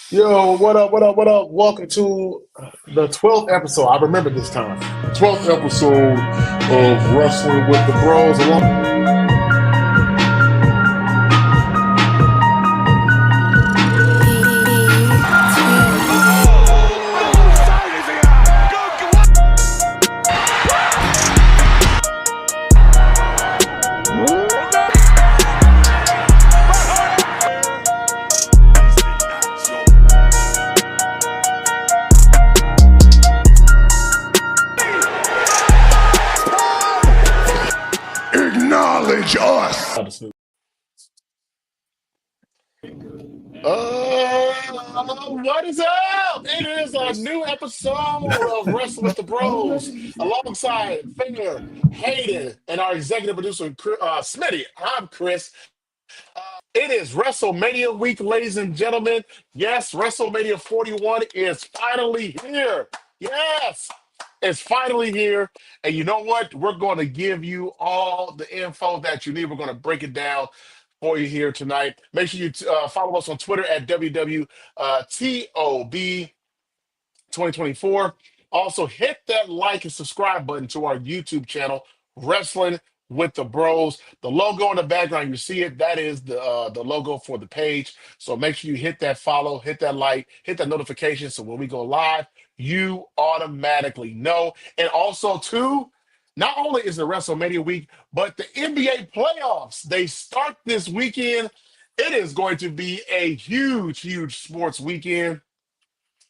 Yo, what up, what up, what up? Welcome to the 12th episode. I remember this time. 12th episode of Wrestling with the Bros. Acknowledge us. What is up? It is a new episode of Wrestling with the Bros alongside Finger, Hayden, and our executive producer, Smitty. I'm Chris. It is WrestleMania week, ladies and gentlemen. Yes, WrestleMania 41 is finally here. Yes, it's finally here. And you know what? We're going to give you all the info that you need. We're going to break it down for you here tonight. Make sure you follow us on Twitter at WWTOB 2024. Also, hit that like and subscribe button to our YouTube channel, Wrestling with the Bros. The logo in the background, you see it. That is the logo for the page. So make sure you hit that follow, hit that like, hit that notification. So when we go live, you automatically know. And also, too, not only is it WrestleMania week, but the NBA playoffs, they start this weekend. It is going to be a huge, huge sports weekend.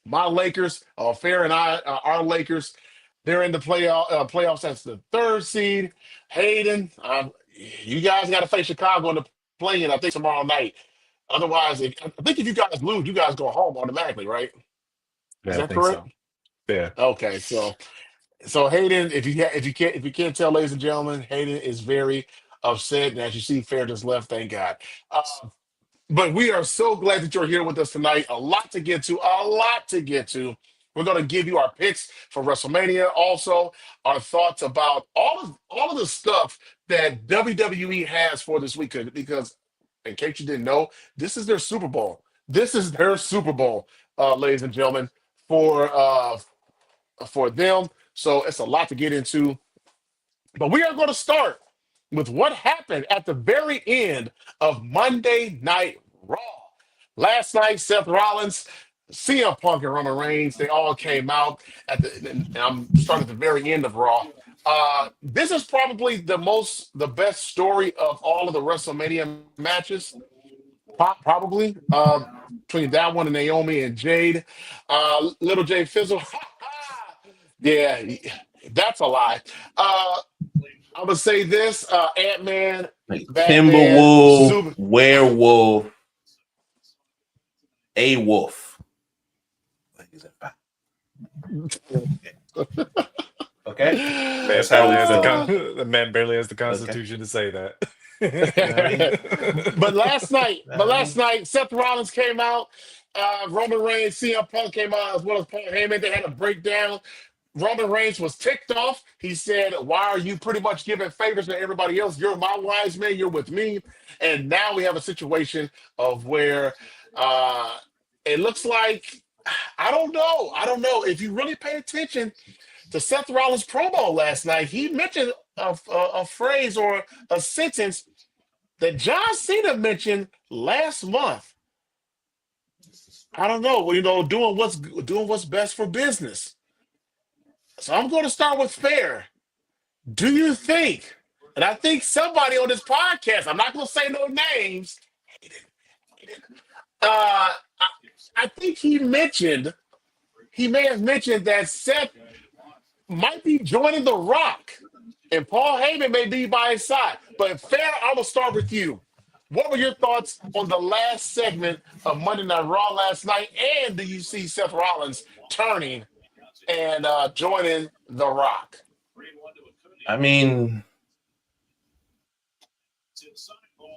My Lakers, Fair and I, our Lakers, they're in the playoffs. That's the third seed. Hayden, you guys got to face Chicago in the play-in, I think, tomorrow night. Otherwise, I think if you guys lose, you guys go home automatically, right? Is Yeah, I that think correct? so. Yeah. Okay, so Hayden, if you can't tell, ladies and gentlemen, Hayden is very upset, and as you see, Fair just left. Thank God. Uh, but we are so glad that you're here with us tonight. A lot to get to, a lot to get to. We're going to give you our picks for WrestleMania. Also, our thoughts about all of the stuff that WWE has for this week. Because, in case you didn't know, this is their Super Bowl. This is their Super Bowl, ladies and gentlemen, for them. So it's a lot to get into. But we are going to start with what happened at the very end of Monday Night Raw. Last night, Seth Rollins, CM Punk, and Roman Reigns, they all came out and I'm starting at the very end of Raw. This is probably the best story of all of the WrestleMania matches, probably between that one and Naomi and Jade. Little Jade Fizzle, yeah, that's a lie. I'm gonna say this: Ant-Man, Batman, Timberwolf, Super. werewolf, a wolf. Okay, Man that's how we feel. the man barely has the constitution to say that. But last night, Seth Rollins came out. Roman Reigns, CM Punk came out as well as Paul Heyman. They had a breakdown. Roman Reigns was ticked off. He said, "Why are you pretty much giving favors to everybody else? You're my wise man. You're with me." And now we have a situation of where it looks like I don't know. I don't know if you really pay attention to Seth Rollins' promo last night. He mentioned a phrase or a sentence that John Cena mentioned last month. I don't know. Well, doing what's best for business. So I'm going to start with fair. Do you think, and I think somebody on this podcast, I'm not going to say no names, I think he may have mentioned that Seth might be joining The Rock, and Paul Heyman may be by his side. But fair, I'm gonna start with you. What were your thoughts on the last segment of Monday Night Raw last night? And do you see Seth Rollins turning and joining The Rock? I mean,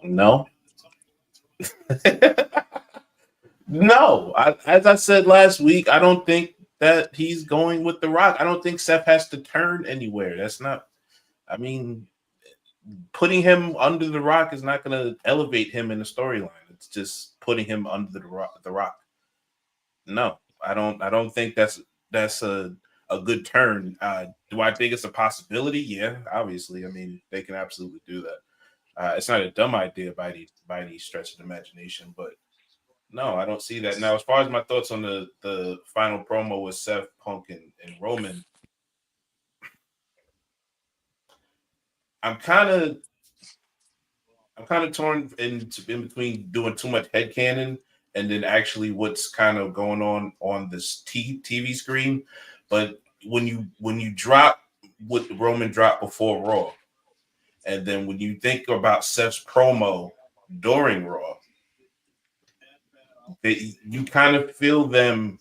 no. No. As I said last week, I don't think that he's going with The Rock. I don't think Seth has to turn anywhere. That's not, I mean, putting him under The Rock is not going to elevate him in the storyline. It's just putting him under The Rock. No, I don't think that's a good turn. Do I think it's a possibility? Yeah, obviously. I mean, they can absolutely do that. It's not a dumb idea by any stretch of the imagination, but no, I don't see that. Now, as far as my thoughts on the final promo with Seth, Punk, and Roman, I'm kind of torn in between doing too much headcanon and then actually what's kind of going on this TV screen. But when you drop what Roman dropped before Raw, and then when you think about Seth's promo during Raw, you kind of feel them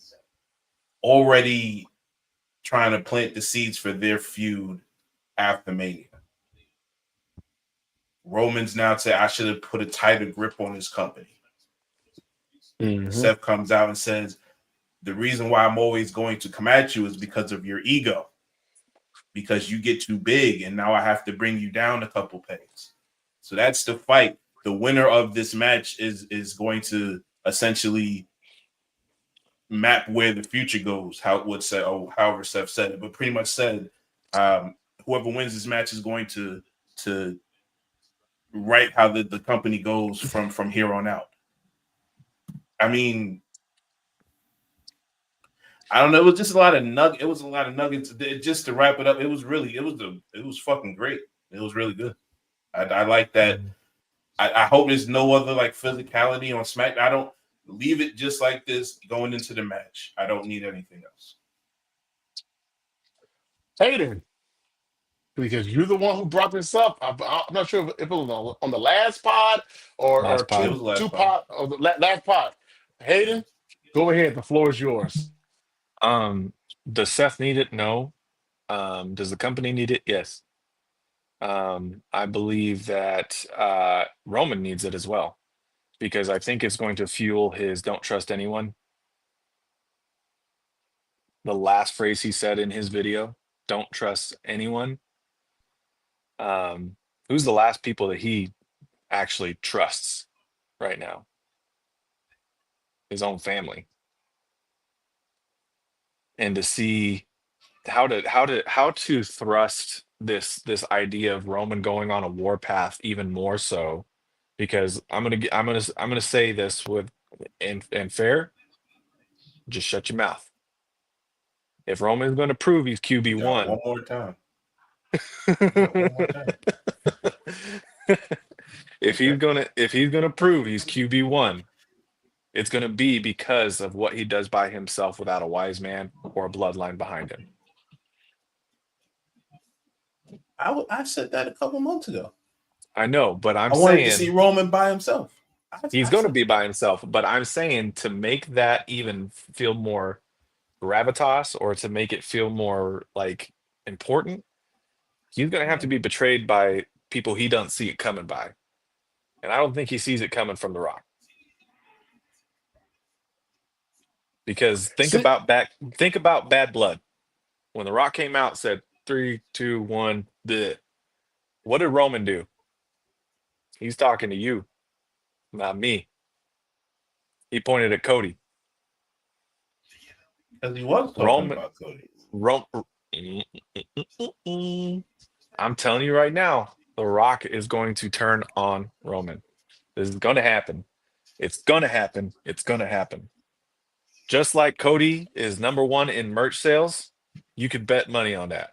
already trying to plant the seeds for their feud after Mania. Roman's now saying, I should have put a tighter grip on his company. Mm-hmm. Seth comes out and says, the reason why I'm always going to come at you is because of your ego, because you get too big and now I have to bring you down a couple pegs. So that's the fight. The winner of this match is going to essentially map where the future goes, however Seth said it, but pretty much said whoever wins this match is going to write how the company goes from here on out. I mean, I don't know. It was just a lot of nuggets. Just to wrap it up, it was fucking great. It was really good. I like that. I hope there's no other like physicality on SmackDown. I don't leave it just like this going into the match. I don't need anything else. Hayden, because you're the one who brought this up. I'm not sure if it was on the last pod or Last pod. It was the last two pod. pod or the last pod. Hayden, go ahead. The floor is yours. Does Seth need it? No. Does the company need it? Yes. I believe that Roman needs it as well, because I think it's going to fuel his "don't trust anyone." The last phrase he said in his video, "Don't trust anyone." Who's the last people that he actually trusts right now? His own family. And to see how to thrust this idea of Roman going on a warpath even more so, because I'm gonna say this with and fair, just shut your mouth. If Roman's going to prove he's QB one, One more time. One more time. if he's gonna prove he's QB one, it's gonna be because of what he does by himself without a wise man or a bloodline behind him. I said that a couple months ago. I know, but I wanted to see Roman by himself. He's going to be by himself, but I'm saying to make that even feel more gravitas, or to make it feel more like important, he's going to have to be betrayed by people he doesn't see it coming by. And I don't think he sees it coming from The Rock. Because think about Bad Blood. When The Rock came out, said 3, 2, 1, bleh. What did Roman do? He's talking to you, not me. He pointed at Cody. Because he was talking about Cody. I'm telling you right now, The Rock is going to turn on Roman. This is going to happen. It's going to happen. It's going to happen. Just like Cody is number one in merch sales, You could bet money on that.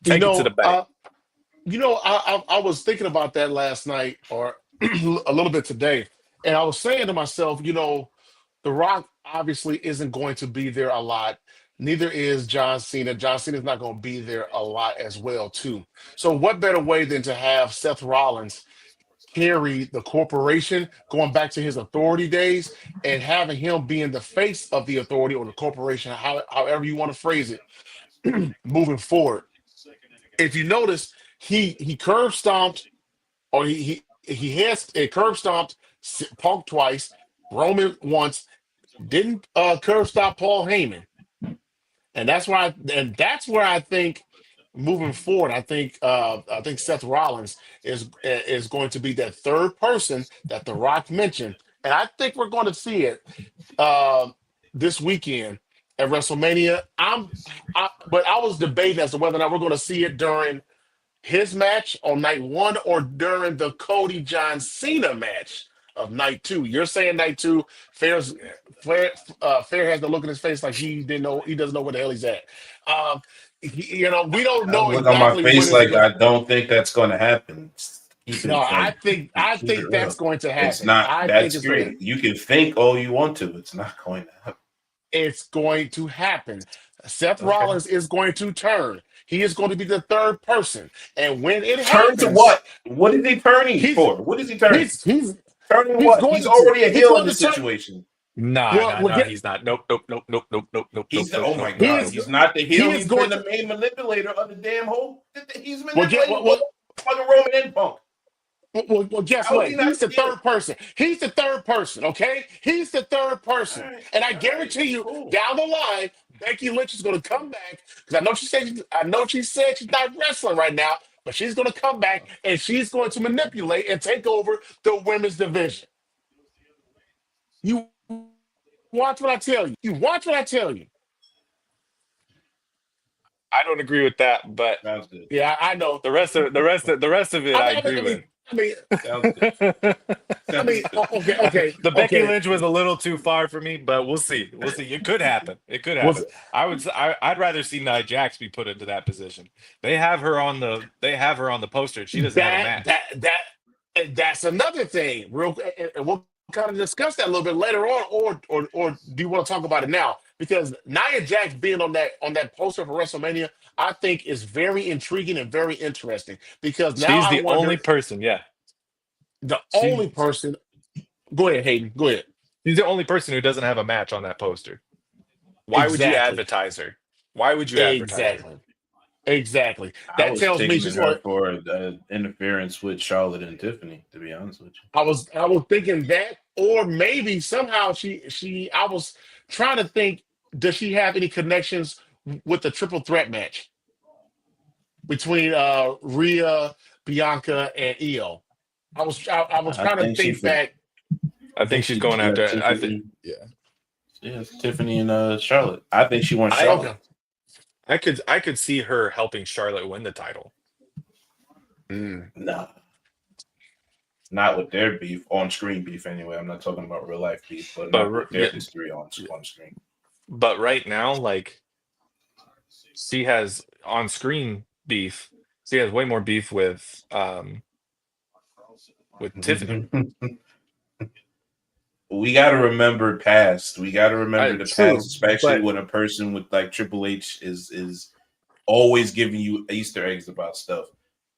You Take it to the know, bank. I was thinking about that last night or a little bit today, and I was saying to myself, The Rock obviously isn't going to be there a lot. Neither is John Cena. John Cena's not going to be there a lot as well, too. So, what better way than to have Seth Rollins carry the corporation, going back to his authority days, and having him being the face of the authority or the corporation, however you want to phrase it, moving forward. If you notice, he curb stomped or he has a curb stomped Punk twice, Roman once, didn't curb stop Paul Heyman, and that's where I think moving forward, I think Seth Rollins is going to be that third person that The Rock mentioned, and I think we're going to see it uh, this weekend at WrestleMania. But I was debating as to whether or not we're going to see it during his match on night one or during the Cody John Cena match of night two. You're saying night two. Fair has the look in his face like he doesn't know where the hell he's at. Um, we don't I know look on my exactly when face it's like going. I don't think that's going to happen. Keep No, it I like think I keep it think that's real. going to It's happen. not. I think That's it's going to great. You can think all you want to. It's not going to happen. it's going to happen. Seth Okay. Rollins is going to turn. He is going to be the third person, and when it Turn to happens, what? What is he turning he's for? What is he turning? he's he's Turning he's what? He's going to already a he's heel in going to this turn. situation. Nah, Well, nah, well, nah. get He's not. Nope, nope, nope, nope, nope, nope, nope, nope, He's the. nope, Oh nope, my nope, he God! is nope. He's not the he heel. is He's going been to the main manipulator of the damn whole. He's well get manipulating well, both well, fucking Roman and Punk. well, guess How is what? he not He's the the heel? third person. He's the third person. Okay, he's the third All person, right, and I all right, guarantee you, cool. down the line, Becky Lynch is going to come back because I know she said she's not wrestling right now, but she's going to come back and she's going to manipulate and take over the women's division. You watch what I tell you. You watch what I tell you. I don't agree with that, but Sounds good. Yeah, I know. the rest of it, I I mean, I agree mean, with. I mean, Sounds good. I Sounds mean, good. okay, okay, The Becky okay. Lynch was a little too far for me, but we'll see. We'll see. It could happen. It could Was happen. I'd rather see Nia Jax be put into that position. They have her on the poster. She doesn't have a that match. that that and that's another thing. And we'll kind of discuss that a little bit later on, or do you want to talk about it now? Because Nia Jax being on that poster for WrestleMania, I think is very intriguing and very interesting. Because now She's I the only wonder person. Yeah, the she only person. Go ahead, Hayden. Go ahead. she's the only person who doesn't have a match on that poster. Why would you Exactly. advertise her? Why would you advertise her? Exactly. Exactly. I That was tells me taking she's her going. for interference with Charlotte and Tiffany, to be honest with I was thinking that, or maybe somehow she. I was trying to think. Does she have any connections with the triple threat match between Rhea, Bianca, and Io? I was you. I trying to think she think for back. I I think think she's she going got after. I think. Tiffany. Yeah. Yeah, Tiffany and Charlotte. I think she wants I Charlotte. Okay. I could see her helping Charlotte win the title. Mm. No, not with their beef on screen beef. Anyway, I'm not talking about real life beef, but But not with their yeah, history on screen. but right now, like she has on screen beef. She has way more beef with Tiffany. We got to remember past. We got to remember the past, True, especially but when a person with like Triple H is always giving you Easter eggs about stuff.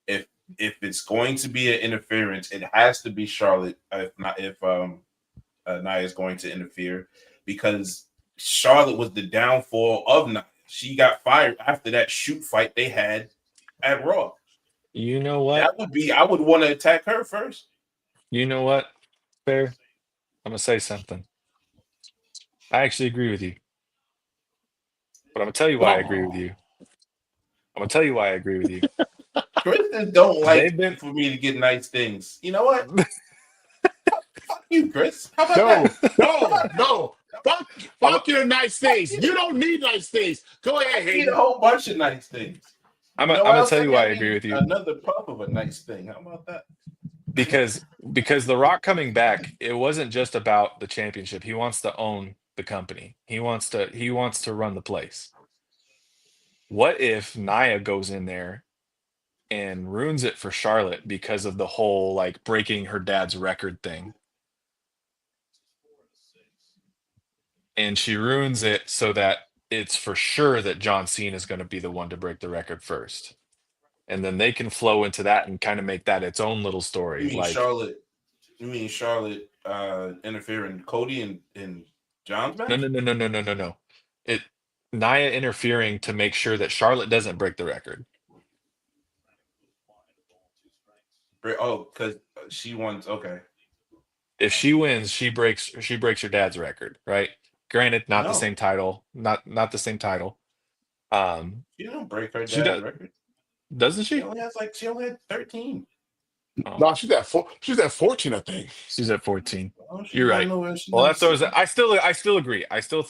If if it's going to be an interference, it has to be Charlotte. If Nia is going to interfere, because Charlotte was the downfall of Nia. She got fired after that shoot fight they had at Raw. you know what? That would be. I would want to attack her first. You know what? Fair. I'm gonna say something. I actually agree with you, but I'm gonna tell you why I agree with Oh, you. I'm gonna tell you why I agree with you. Kristen don't like They've been for me to get nice things. You know what? Fuck you, Chris. How about that? no, no, no. Fuck, I'm, fuck your nice I things. You don't need nice things. Go ahead, need a Hayden. whole bunch of nice things. I'm You gonna, know I'm what gonna else tell I you why I got? agree Me with you another puff of a nice thing. How about that? because The Rock coming back, it wasn't just about the championship. He wants to own the company. He wants to run the place. What if Nia goes in there and ruins it for Charlotte because of the whole like breaking her dad's record thing? And she ruins it so that it's for sure that John Cena is going to be the one to break the record first. And then they can flow into that and kind of make that its own little You story. mean Like, Charlotte? You mean Charlotte interfering Cody in John's no, match? no, no, no, no, no, no, no. It Nia interfering to make sure that Charlotte doesn't break the record. Oh, because she wants. Okay. If she wins, she breaks her dad's record, right? Granted, not the No, same title, not the same title. Um, she don't break her she dad's does, record. doesn't She she? only has like she only had 13. Oh, No, she's at 14, I think. she's at 14. Oh, she's You're not right. nowhere. She's Well, number that's always. 16. I still agree. I still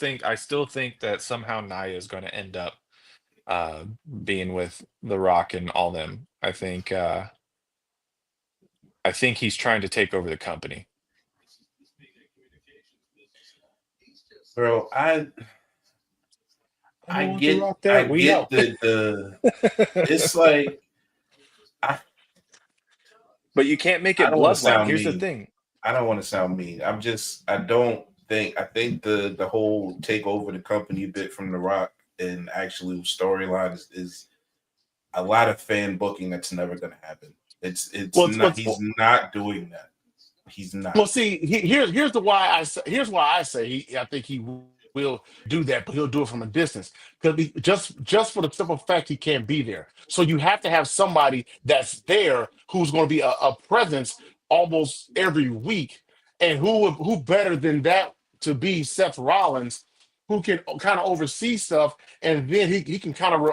think that somehow Nia is going to end up uh, being with The Rock and all them. I think he's trying to take over the company. Bro, I don't want The Rock there. I We get know. the it's like I But you can't make I it don't want to bloodline. sound Here's the mean. thing. I don't want to sound mean. I think the whole take over the company bit from The Rock and actually storyline is a lot of fan booking that's never gonna happen. It's Well, not he's not doing that. He's well, not. see, here's why I say I think he will do that, but he'll do it from a distance because just for the simple fact he can't be there. So you have to have somebody that's there who's going to be a presence almost every week, and who better than that to be Seth Rollins, who can kind of oversee stuff, and then he can kind of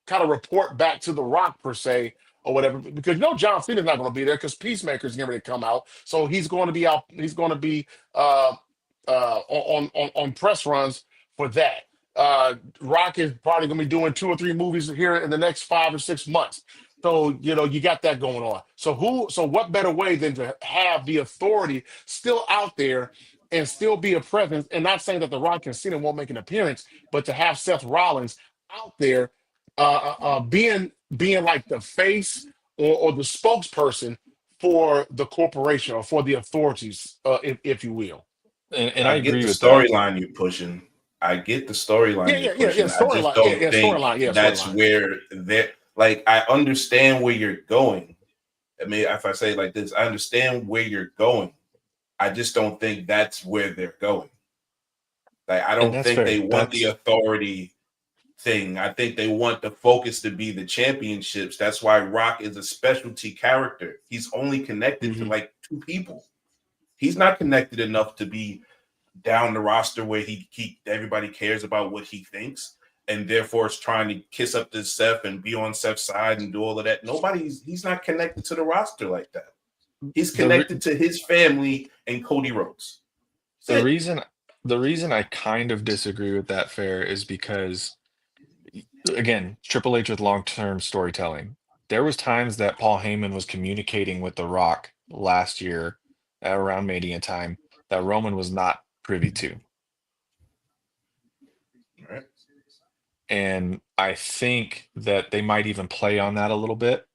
kind of report back to the Rock per se or whatever, because John Cena's not going to be there because Peacemaker's getting ready to come out, so he's going to be out. He's going to be on press runs for that. Rock is probably going to be doing 2 or 3 movies here in the next 5 or 6 months. So you got that going on. So what better way than to have the authority still out there and still be a presence? And not saying that the Rock and Cena won't make an appearance, but to have Seth Rollins out there, being like the face or the spokesperson for the corporation or for the authorities, if you will. And I I get agree the with that. storyline you're pushing. I get the storyline you're Yeah. pushing. I just Storyline, don't think that's storyline. where they're like I understand where you're going. I mean, if I say it like this, I understand where you're going. I just don't think that's where they're going. Like I And don't that's think they fair. want the That's authority thing. I think they want the focus to be the championships. That's why Rock is a specialty character. He's only connected to mhm. like 2 people. He's not connected enough to be down the roster where he everybody cares about what he thinks and therefore is trying to kiss up to Seth and be on Seth's side and do all of that. He's not connected to the roster like that. He's the re- connected to his family and Cody Rhodes. the That's it. reason the reason I kind of disagree with that fair is because again, Triple H with long-term storytelling. There was times that Paul Heyman was communicating with The Rock last year around Mania time that Roman was not privy to. All right. And I think that they might even play on that a little bit.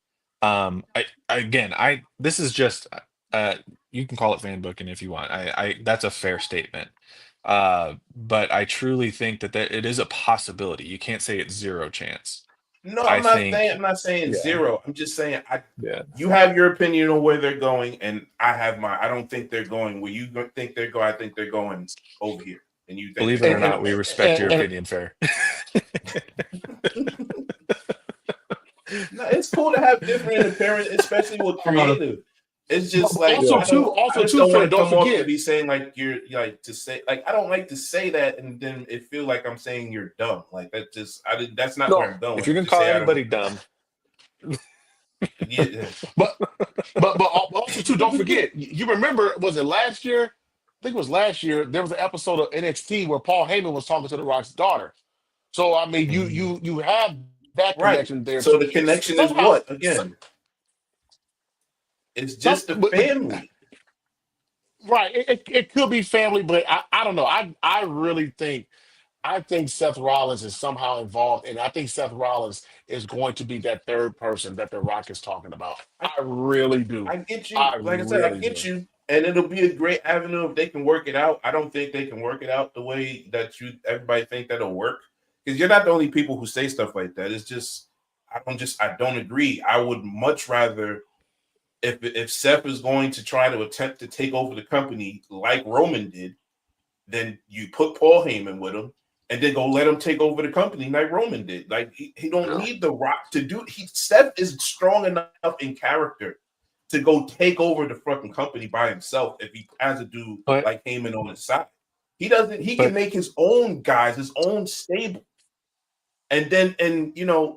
I this is just uh you can call it fan booking if you want. I that's a fair statement. But I truly think that it is a possibility. You can't say it's zero chance. No, I I'm think, not saying yeah, zero. I'm just saying yeah. you have your opinion on where they're going, and I have mine. I don't think they're going where you think they're going. I think they're going over here, and you think Believe they're it or going And not, over we there. respect your and, opinion, fair. No, it's cool to have different appearance, especially with creative. It's just but like Yeah. I just also don't want fair. to Don't come off to forget. be saying like you're like to say like I don't like to say that and then it feel like I'm saying you're dumb. Like that just that's not No, where I'm If going. you're I gonna just call say I don't. anybody dumb, Yeah, but also too. Don't forget. You remember? Was it last year? I think it was last year. There was an episode of NXT where Paul Heyman was talking to The Rock's daughter. So I mean, you mm, you you have that right. connection there So too. the connection is Somehow, what again? It's some, just a but family. right. It could be family, but I don't know. I really think I think Seth Rollins is somehow involved, and I think Seth Rollins is going to be that third person that The Rock is talking about. I, I really do. I get you. I Like I said, I really get do. you. And it'll be a great avenue if they can work it out. I don't think they can work it out the way that you everybody think that'll work. Because you're not the only people who say stuff like that. It's just I don't agree. I would much rather if Seth is going to try to attempt to take over the company like Roman did, then you put Paul Heyman with him, and then go let him take over the company like Roman did. Like he don't Yeah. need The Rock to do. Seth is strong enough in character to go take over the fucking company by himself if he has a dude But like Heyman on his side. He doesn't. He can but make his own guys, his own stable. And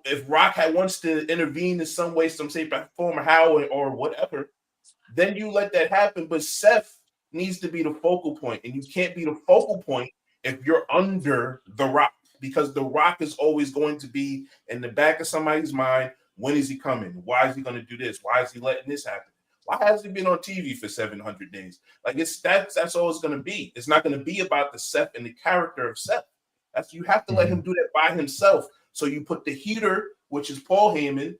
if Rock had wants to intervene in some way, some shape, form, or how, or whatever, then you let that happen. But Seth needs to be the focal point, and you can't be the focal point if you're under The Rock, because The Rock is always going to be in the back of somebody's mind. When is he coming? Why is he going to do this? Why is he letting this happen? Why has he been on TV for 700 days? Like that's all it's going to be. It's not going to be about the Seth and the character of Seth. You have to let him Mhm. do that by himself. So you put the heater, which is Paul Heyman,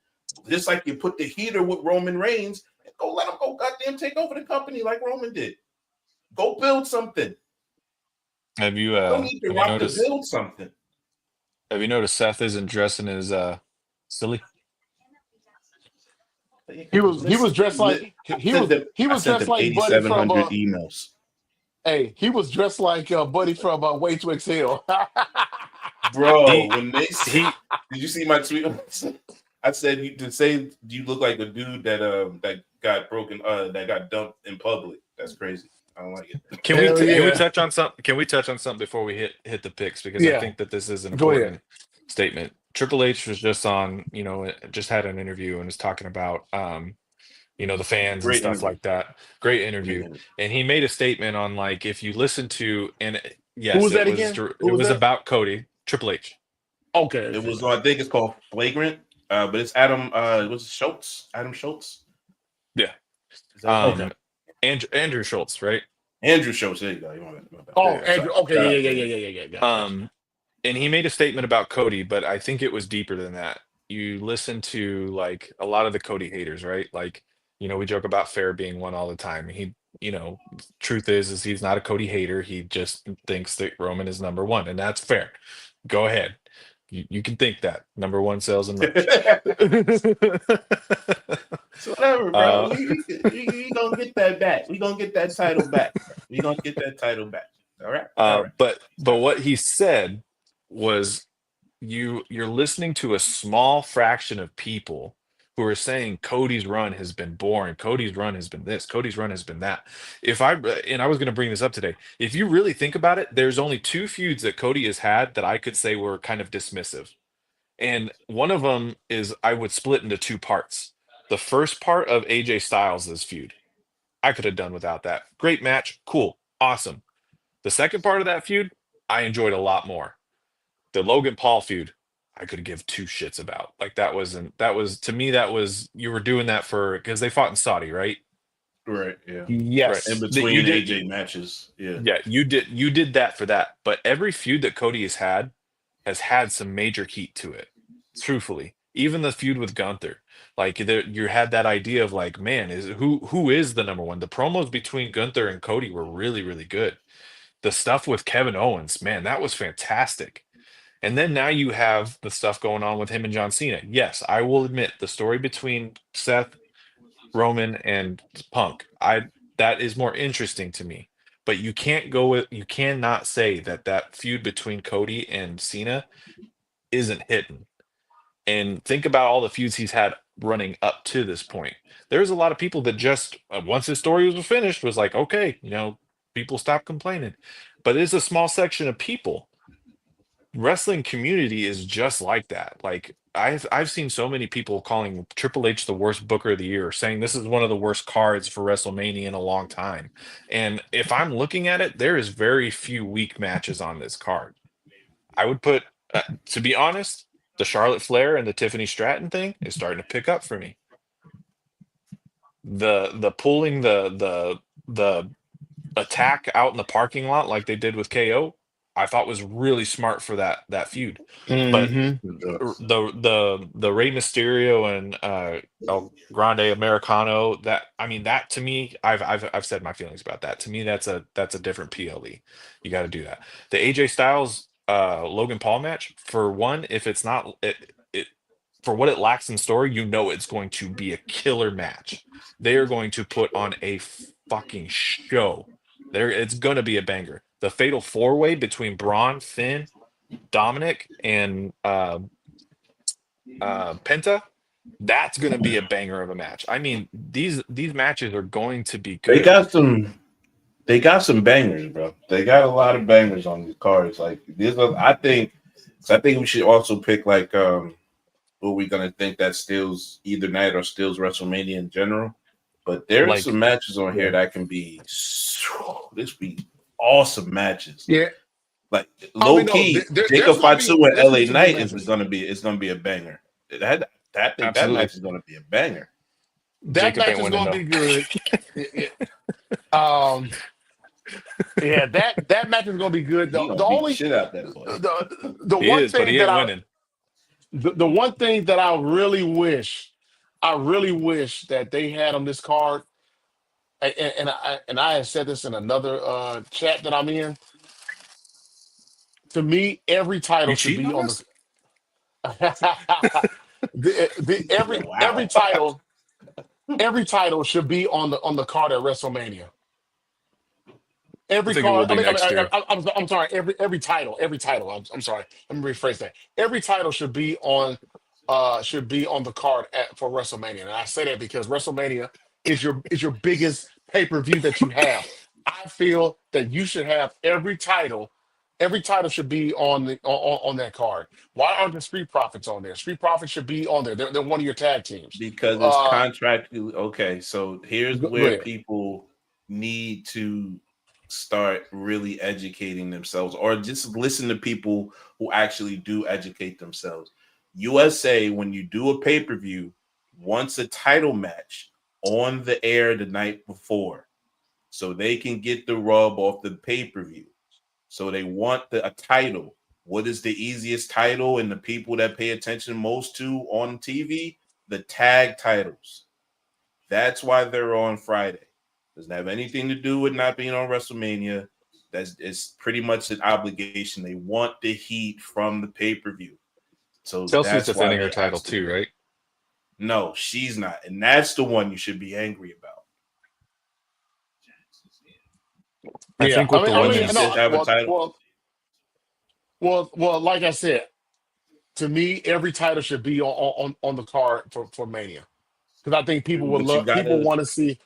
just like you put the heater with Roman Reigns. Go let him go goddamn take over the company like Roman did. Go build something. have you You don't need The have you Rock to noticed build something. Seth isn't dressing as silly? He was Listen, dressed like he I was sent dressed them like Buddy from 8,700 emails. hey, he was dressed like Buddy from Way to Exhale. Bro, He when they he did you see my tweet? I said to say you look like a dude that got broken that got dumped in public. That's crazy. I don't like it. Hell can we yeah. touch on something? Can we touch on something before we hit the picks? Because I Yeah. think that this is an Go ahead. important statement. Triple H was just on, just had an interview and was talking about, the fans and Great stuff interview. like that. Great Great interview, interview. and he made a statement on like if you listen to and Who yes, was that again? Who it was was that? about Cody Triple H. Okay, It okay. was I think it's called Flagrant, but it's Adam. It was Schultz. Adam Schultz. Yeah, Is that his name? Okay. Andrew Schultz, right? Andrew Schultz. There you go. My bad. Oh, Yeah. Andrew. Sorry. Okay, Shout yeah, out yeah, to yeah, Andrew. yeah, yeah, yeah. Gotcha. And he made a statement about Cody, but I think it was deeper than that. You listen to like a lot of the Cody haters, right? Like, we joke about Fair being one all the time. Truth is he's not a Cody hater. He just thinks that Roman is number one, and that's fair. Go ahead. You can think that number one sales and merch. So whatever, bro. uh, We gonna get that back. We gonna get that title back. We gonna get that title back. All right. All right. but what he said was you're listening to a small fraction of people who are saying Cody's run has been boring, Cody's run has been this, Cody's run has been that. And I was going to bring this up today. If you really think about it, there's only two feuds that Cody has had that I could say were kind of dismissive. And one of them is I would split into two parts. The first part of AJ Styles' feud, I could have done without that. Great match, cool, awesome. The second part of that feud, I enjoyed a lot more. The Logan Paul feud, I could give two shits about. Like that was to me that was you were doing that for because they fought in Saudi, right? Right. Yeah. Right. In Yes. That you between did AJ matches. Yeah. yeah, you did that for that. But every feud that Cody has had some major heat to it. Truthfully. Even the feud with Gunther. Like you had that idea of like, man, who is the number one? The promos between Gunther and Cody were really, really good. The stuff with Kevin Owens, man, that was fantastic. And then now you have the stuff going on with him and John Cena. Yes, I will admit the story between Seth, Roman, and Punk. That is more interesting to me. But you cannot say that feud between Cody and Cena isn't hitting. And think about all the feuds he's had running up to this point. There's a lot of people that just once his story was finished was like, okay, people stop complaining. But it's a small section of people. Wrestling community is just like that. Like I've seen so many people calling Triple H the worst booker of the year, saying this is one of the worst cards for WrestleMania in a long time. And if I'm looking at it, there is very few weak matches on this card. I would put, to be honest, the Charlotte Flair and the Tiffany Stratton thing is starting to pick up for me. The pulling the attack out in the parking lot like they did with KO, I thought was really smart for that feud. But Hmm. the Rey Mysterio and El Grande Americano, that I mean, that to me, I've said my feelings about that. To me, that's a different PLE. You got to do that. The AJ Styles Logan Paul match, for one, if it's not it for what it lacks in story, you know it's going to be a killer match. They are going to put on a fucking show. There, it's going to be a banger. The Fatal Four Way between Braun, Finn, Dominic, and Penta, that's going to be a banger of a match. I mean, these matches are going to be They good. got some. They got some bangers, bro. They got a lot of bangers on these cards. Like these are, I think. So I think we should also pick like who we gonna think that steals either night or steals WrestleMania in general. But there's Like, some matches on here Yeah. that can be this be awesome matches. Yeah. Like I low mean, no, key, there's Jacob gonna be Fatu and LA some good Knight matches. is gonna be a banger. That I think that absolutely, match is gonna be a banger. That Jacob match ain't is winning gonna though. be good. Yeah, um, yeah, that match is gonna be good. He The gonna beat the shit. shit out that boy. The He one is, but thing he that ain't winning. the one thing that I really wish that they had on this card, and I had said this in another chat that I'm in. To me, every title You should cheating be on on us? the He said, "Wow." every title should be on the card at WrestleMania. I Every think it will card. be next year. I'm sorry. Every title. Every title. I'm sorry. Let me rephrase that. Every title should be on the card for WrestleMania, and I say that because WrestleMania is your biggest pay per view that you have. I feel that you should have every title. Every title should be on that card. Why aren't the Street Profits on there? Street Profits should be on there. They're one of your tag teams. Because it's Uh, contractually okay. So here's go where ahead. people need to start really educating themselves, or just listen to people who actually do educate themselves. USA, when you do a pay per view, wants a title match on the air the night before, so they can get the rub off the pay per view. So they want a title. What is the easiest title and the people that pay attention most to on TV? The tag titles. That's why they're on Friday. Doesn't have anything to do with not being on WrestleMania. That's it's pretty much an obligation. They want the heat from the pay-per-view. So Chelsea's that's why defending her they title asked to too, do it. right? No, she's not. And that's the one you should be angry about. I Yeah. think with the Don't I mean, she women's, just no. have a title? Like I said, to me, every title should be on the card for Mania because I think people would But you love. People gotta want to see.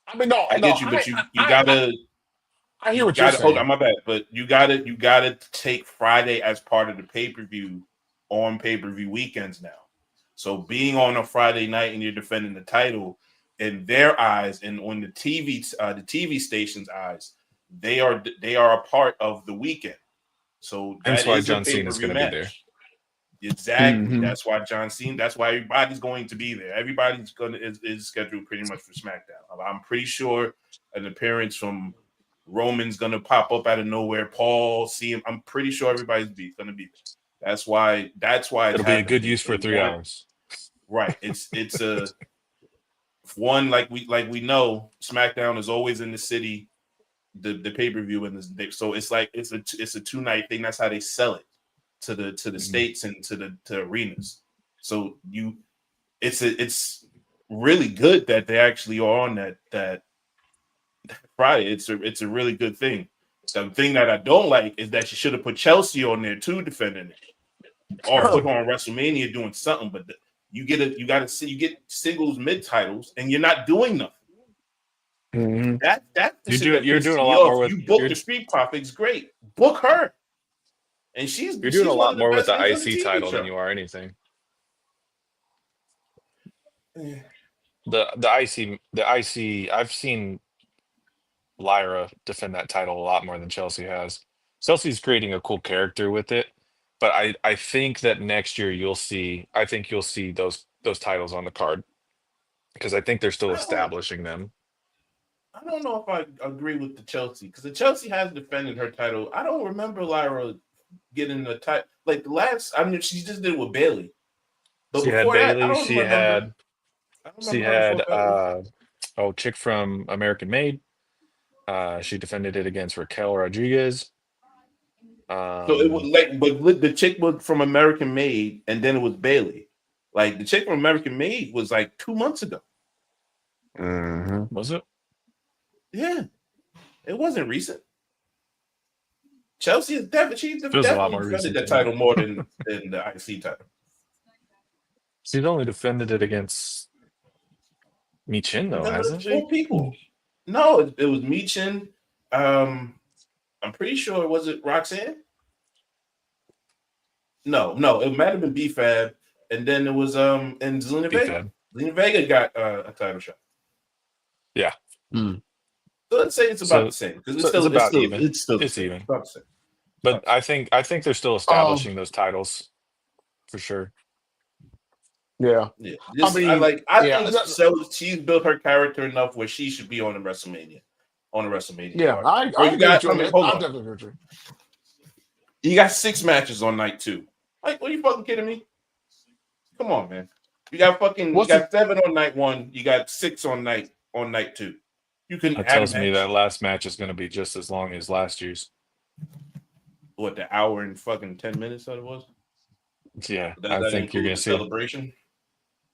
I mean, no, I no. get you, but I hear you what you're gotta hold saying. on, my bad. But you gotta take Friday as part of the pay-per-view on pay-per-view weekends now. So being on a Friday night and you're defending the title in their eyes and on the TV station's eyes, they are a part of the weekend. So hence that why is a John Cena's pay-per-view going to be there. match. Exactly. Hmm. That's why John Cena. That's why everybody's going to be there. Everybody's gonna is scheduled pretty much for SmackDown. I'm pretty sure an appearance from Roman's gonna pop up out of nowhere. Paul, see him. I'm pretty sure gonna be there. That's why it's It'll be a good happening. use for They three want hours. right. It's a one like we know SmackDown is always in the city. The pay per view and so it's a 2 night thing. That's how they sell it to the Mhm. states and to arenas. So it's really good that they actually are on that Friday. It's a really good thing. The thing that I don't like is that you should have put Chelsea on there too defending it, or put her on WrestleMania doing something. But you get singles mid titles and you're not doing nothing. Hmm. That's the shit that You're pisses doing a me lot more off. with You book the Street Profits, great. Book her, and she's you're doing a she's one lot of the more with best the things on the IC TV title than show. you are anything. Yeah. The IC I've seen Lyra defend that title a lot more than Chelsea has. Chelsea's creating a cool character with it, but I think that next year you'll see those titles on the card because I think they're still I hope establishing them. I don't know if I agree with the Chelsea because the Chelsea has defended her title. I don't remember Lyra getting the title like the last. I mean, she just did it with Bailey, but She had before that, I Bailey. don't remember. I don't She remember her before had Bailey. chick from American Made. She defended it against Raquel Rodriguez. So it was Um, like, but the chick was from American Made, and then it was Bailey. Like the chick from American Made was like 2 months ago. was it? Yeah, it wasn't recent. Chelsea is definitely Feels a lot definitely more defended recent that to me. title more than the IC title. She's only defended it against Michin, though, Remember hasn't she? 4 people? No, it was Michin. I'm pretty sure it Roxanne. No, it might have been BFAB, and then it was and Zelina Vega. BFAB. Zelina Vega got a title shot. Yeah. So let's say it's about So, the same because so it's about even. it's still the It's same. even. About the same. But I think they're still Um, establishing those titles for sure. yeah. Yeah, I just mean, I yeah, think she's built her character enough where she should be on the WrestleMania yeah. card. I Or I you agree with got you I on mean, that. hold I on, definitely agree with you. you got 6 matches on night 2. Like, what are you fucking kidding me? Come on, man. You What's the got 7 on night 1. You got 6 on night 2. You can That add a tells me match. that last match is going to be just as long as last year's. What the hour and fucking 10 minutes that it was? Yeah, Does I that think you're include going the to see. celebration?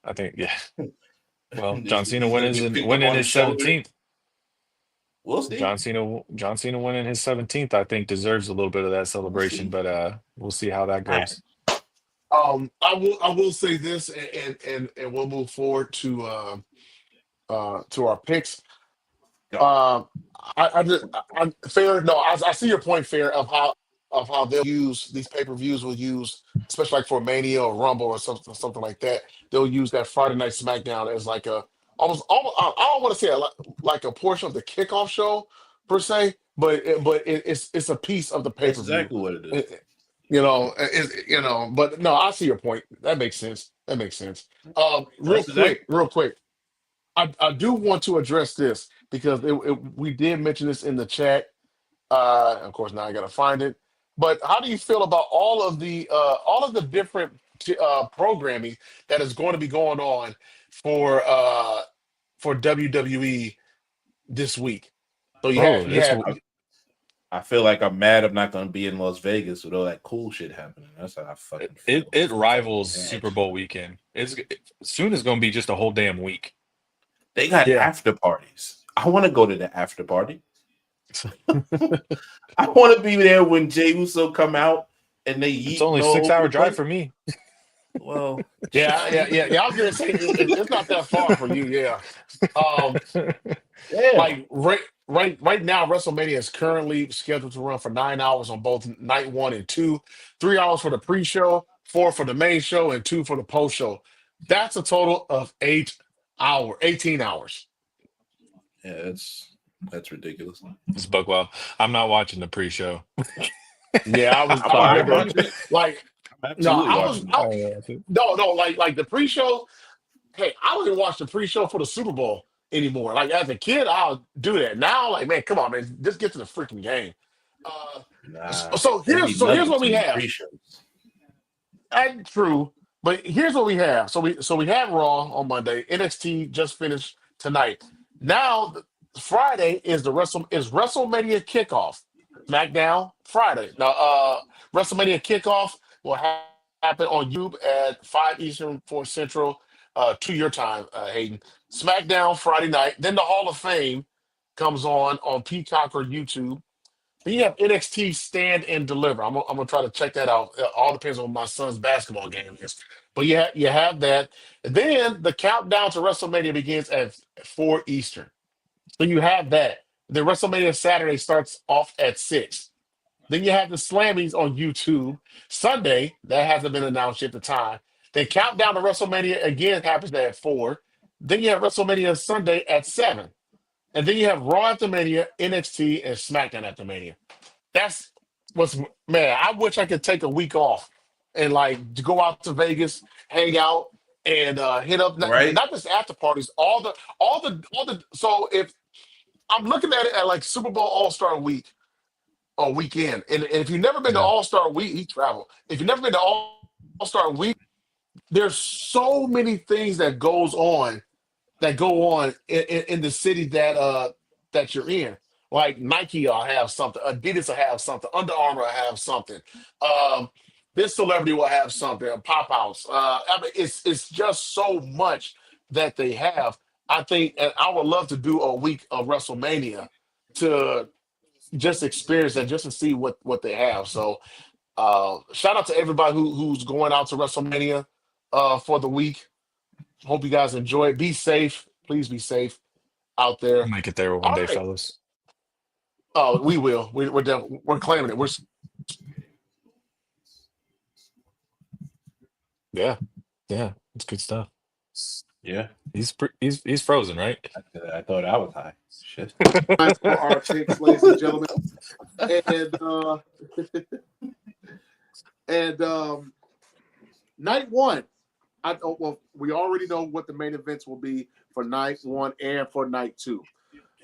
I think, yeah. Well, John Cena He's gonna get picked up winning on his his shoulder. 17th. We'll see. John Cena winning his 17th, I think deserves a little bit of that We'll celebration, see. but we'll see how that All right. goes. I will say this, and we'll move forward to our picks. Go. Um, I just fair. No, I see your point, fair, of how they'll use these pay-per-views will use, especially like for Mania or Rumble or something like that. They'll use that Friday Night SmackDown as like a almost I don't want to say like a portion of the kickoff show per se, it's a piece of the That's pay-per-view. exactly what it is. But no, I see your point. That makes sense. That makes sense. That's exactly. Real quick. I do want to address this because we did mention this in the chat. Of course, now I got to find it. But how do you feel about all of the different programming that is going to be going on for WWE this week? So Oh, you it's have I feel like I'm mad I'm not going to be in Las Vegas with all that cool shit happening. That's how I fucking feel. it rivals Fucking mad. Super Bowl weekend. Soon is going to be just a whole damn week. They got Yeah. after parties. I want to go to the after party. I want to be there when Jey Uso come out and they eat. It's only a 6-hour drive for me. Well, yeah. I was gonna say it's not that far for you. Yeah. Um, yeah. like right now, WrestleMania is currently scheduled to run for 9 hours on both night 1 and 2, 3 hours for the pre-show, 4 for the main show, and 2 for the post-show. That's a total of 18 hours. Yeah, that's ridiculous. It's Buckwild. I'm not watching the pre-show. Yeah, I was I'm never watching it. like I'm no, absolutely watching it. like the pre-show. Hey, I don't even watch the pre-show for the Super Bowl anymore. Like as a kid, I'll do that. Now, like man, come on, man, just get to the freaking game. Uh, Nah, so they be here's so here's what nuggets we in the have. pre-shows. And true, but here's what we have. So we have Raw on Monday. NXT just finished tonight. Now Friday is WrestleMania kickoff. SmackDown Friday. Now WrestleMania kickoff will happen on YouTube at 5 Eastern, 4 Central, to your time, Hayden. SmackDown Friday night. Then the Hall of Fame comes on Peacock or YouTube. Then you have NXT Stand and Deliver. I'm gonna try to check that out. It all depends on my son's basketball game is. But you have that. Then the countdown to WrestleMania begins at 4 Eastern. So you have that. The WrestleMania Saturday starts off at 6. Then you have the Slammies on YouTube. Sunday, that hasn't been announced yet at the time. Then countdown to WrestleMania again happens at 4. Then you have WrestleMania Sunday at 7. And then you have Raw after Mania, NXT, and SmackDown after Mania. That's what's man. I wish I could take a week off and like to go out to Vegas, hang out, and hit up Right? not just after parties, all the. So I'm looking at it at like Super Bowl All-Star Week or weekend. And if you've never been to Yeah. All-Star Week, he traveled. If you've never been to All-Star Week, there's so many things that go on in the city that you're in. Like Nike will have something, Adidas will have something, Under Armour will have something. Um, this celebrity will have something, a pop outs. I mean, it's just so much that they have. I think, and I would love to do a week of WrestleMania to just experience that, just to see what they have. So, shout out to everybody who's going out to WrestleMania for the week. Hope you guys enjoy it. Be safe. Please be safe out We'll there. make it there one All day, right. fellas. Oh, we will. We're claiming it. Yeah. Yeah. It's good stuff. Yeah, He's frozen, right? I thought I was high. Shit. Time for our picks, ladies and gentlemen. And night one. We already know what the main events will be for night one and for night two.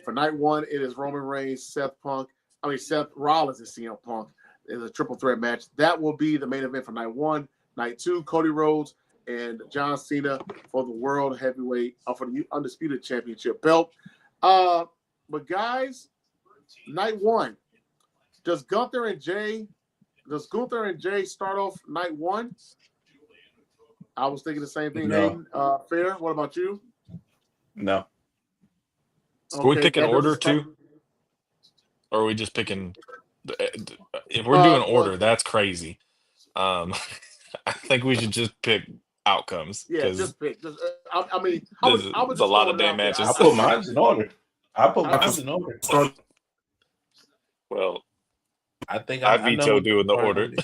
For night one, it is Roman Reigns, Seth Rollins and CM Punk. It's a triple threat match. That will be the main event for night one. Night two, Cody Rhodes and John Cena for the World Heavyweight, for the Undisputed Championship belt. But guys, night one, does Gunther and Jay start off night one? I was thinking the same thing, No. Hayden. Fair. What about you? No. Are we picking that order doesn't start- too? Or are we just picking if we're doing order, that's crazy. I think we should just pick outcomes. Yeah, because just pick. I mean, there's I would a just lot throw of it damn out there. matches. I put mine in order. Well, I think I I know veto what doing the order order.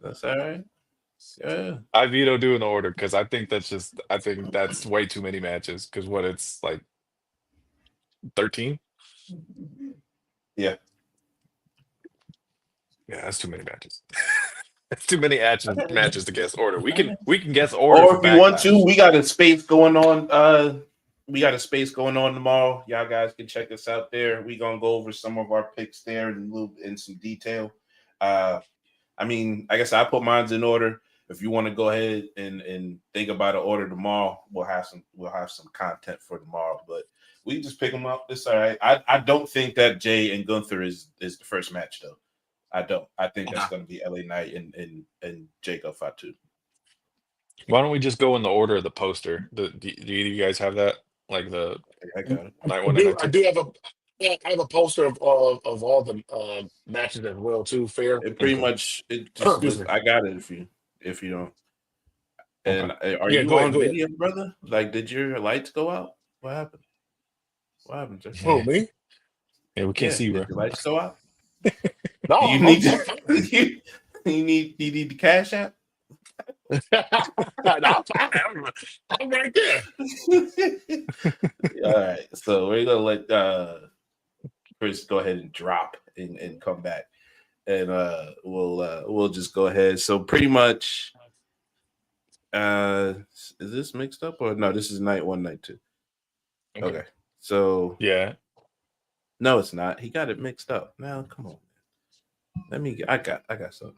That's all right. Yeah. I veto doing the order because I think that's way too many matches. Because it's like 13? Yeah. Yeah, that's too many matches. That's too many matches to guess order. We can guess order. Or for if you want to, Backlash. we got a space going on. We got a space going on tomorrow. Y'all guys can check us out there. We're gonna go over some of our picks there in some detail. I mean, I guess I put mine in order. If you want to go ahead and think about an order tomorrow, we'll have some content for tomorrow. But we just pick them up. It's all right. I don't think that Jay and Gunther is the first match though. I don't. I think that's going to be LA Knight and Jacob Fatu. Why don't we just go in the order of the poster? Do you guys have that? Like the I got it. night one and night I two? do have a poster of all the matches as well too. Fair. It pretty Okay. much it just Excuse was, me. I got it if you don't. And are Yeah, you go on on, go ahead. video, brother? Like, did your lights go out? What happened? What happened, Jeff? Oh, me? Yeah, we can't see, bro. Did your lights go out? No, Do you I'm need fine. you need the cash app? No, I'm fine. I'm right there. All right, so we're gonna let Chris go ahead and drop and come back, and we'll just go ahead. So pretty much, is this mixed up or no? This is night one, night two. Okay. So Yeah. no, it's not. He got it mixed up. Now, come on. I got something.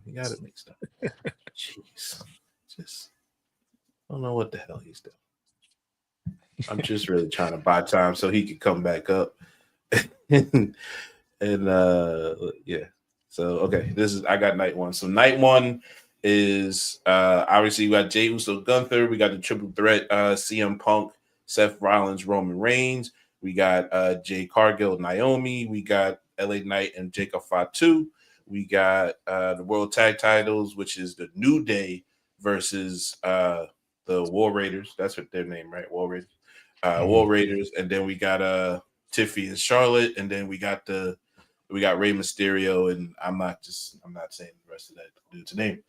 He got it mixed up. Jeez. Just I don't know what the hell he's doing. I'm just really trying to buy time so he could come back up. and yeah. So okay, I got night one. So night one is obviously we got Jey Uso, Gunther, we got the triple threat, CM Punk, Seth Rollins, Roman Reigns. We got Jay Cargill, Naomi. We got LA Knight and Jacob Fatu. We got the World Tag Titles, which is the New Day versus the War Raiders. That's what their name, right? War Raiders. War Raiders, and then we got Tiffy and Charlotte, and then we got Rey Mysterio, and I'm not saying the rest of that dude's name.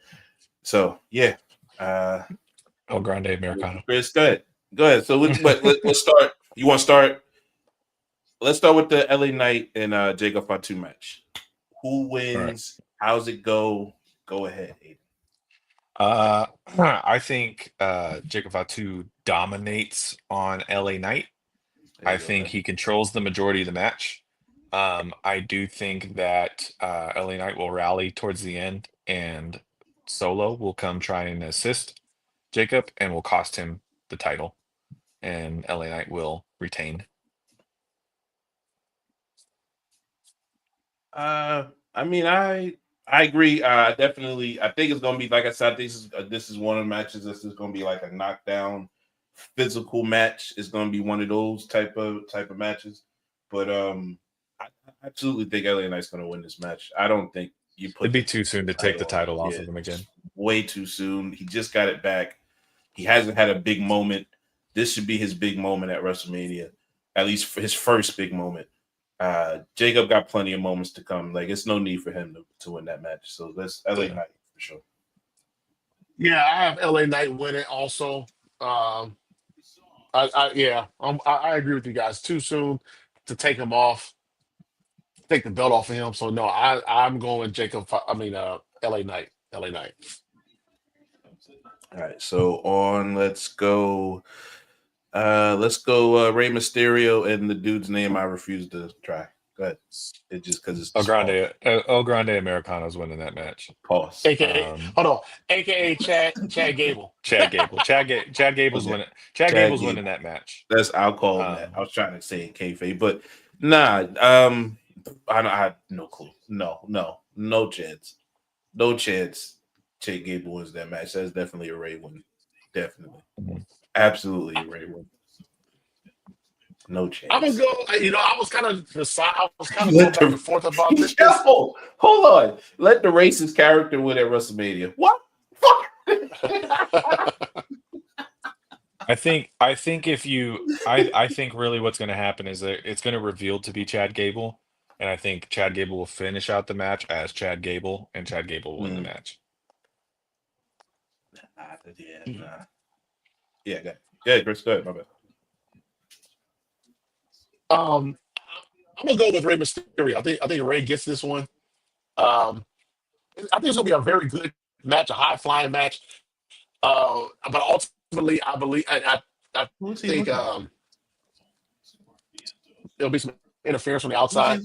So yeah, El Grande Americano. Chris, go ahead. So let's start. You want to start? Let's start with the LA Knight and Jacob Fatu match. Who wins? Right. How's it go? Go ahead, Hayden. I think Jacob Fatu dominates on LA Knight. I think he controls the majority of the match. I do think that LA Knight will rally towards the end, and Solo will come try and assist Jacob, and will cost him the title, and LA Knight will retain. I mean, I agree. Definitely, I think it's gonna be like I said. This is one of the matches. This is gonna be like a knockdown, physical match. It's gonna be one of those type of matches. But I absolutely think LA Knight's gonna win this match. I don't think you put. It'd be too soon to take the title off of him again. Way too soon. He just got it back. He hasn't had a big moment. This should be his big moment at WrestleMania, at least for his first big moment. Jacob got plenty of moments to come. Like, it's no need for him to win that match. So let's LA Knight for sure. Yeah, I have LA Knight winning also. I agree with you guys. Too soon to take him off, take the belt off of him. So no, I'm going Jacob. LA Knight. LA Knight. All right. So let's go. Rey Mysterio and the dude's name I refuse to try. Go ahead. It just because it's El Grande Americano's winning that match. Pause. AKA AKA Chad Gable. Chad Gable's winning. Chad Gable's winning that match. I'll call him that. I was trying to say in kayfabe, but nah. I have no clue. No chance. No chance. Chad Gable wins that match. That's definitely a Ray win. Definitely. Absolutely a Ray win. No chance. I'm gonna go. I was kind of going back and forth about this. Hold on. Let the racist character win at WrestleMania. What? I think really what's going to happen is that it's going to reveal to be Chad Gable, and I think Chad Gable will finish out the match as Chad Gable, and Chad Gable will win the match. Yeah, go ahead, Chris. Go ahead. My bad. I'm gonna go with Rey Mysterio. I think Rey gets this one. I think it's gonna be a very good match, a high flying match. But ultimately, I believe I think there'll be some interference from the outside,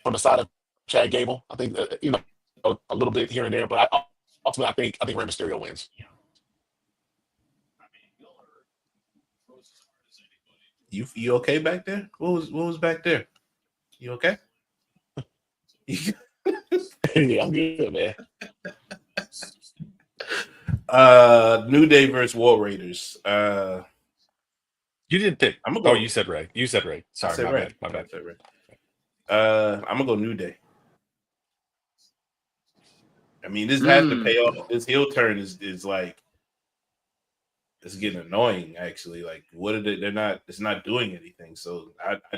from the side of Chad Gable. I think a little bit here and there, but ultimately, I think Rey Mysterio wins. You okay back there? What was back there? You okay? Yeah, I'm good, man. New Day versus War Raiders. You didn't pick. You said Ray. You said Ray. Sorry, my bad. I'm gonna go New Day. I mean, this has to pay off. This heel turn is like, it's getting annoying. Actually, like, what are they? They're not. It's not doing anything. So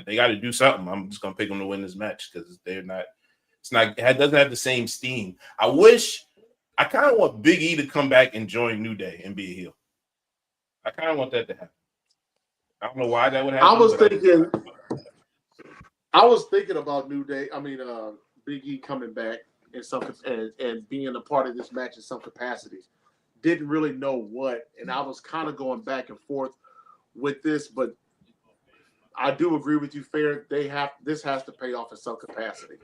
they got to do something. I'm just gonna pick them to win this match because they're not. It's not. It doesn't have the same steam. I kind of want Big E to come back and join New Day and be a heel. I kind of want that to happen. I don't know why that would happen. I was thinking about New Day. I mean, Big E coming back in some and being a part of this match in some capacities. Didn't really know what, and I was kind of going back and forth with this, but I do agree with you, Fair. This has to pay off in some capacity.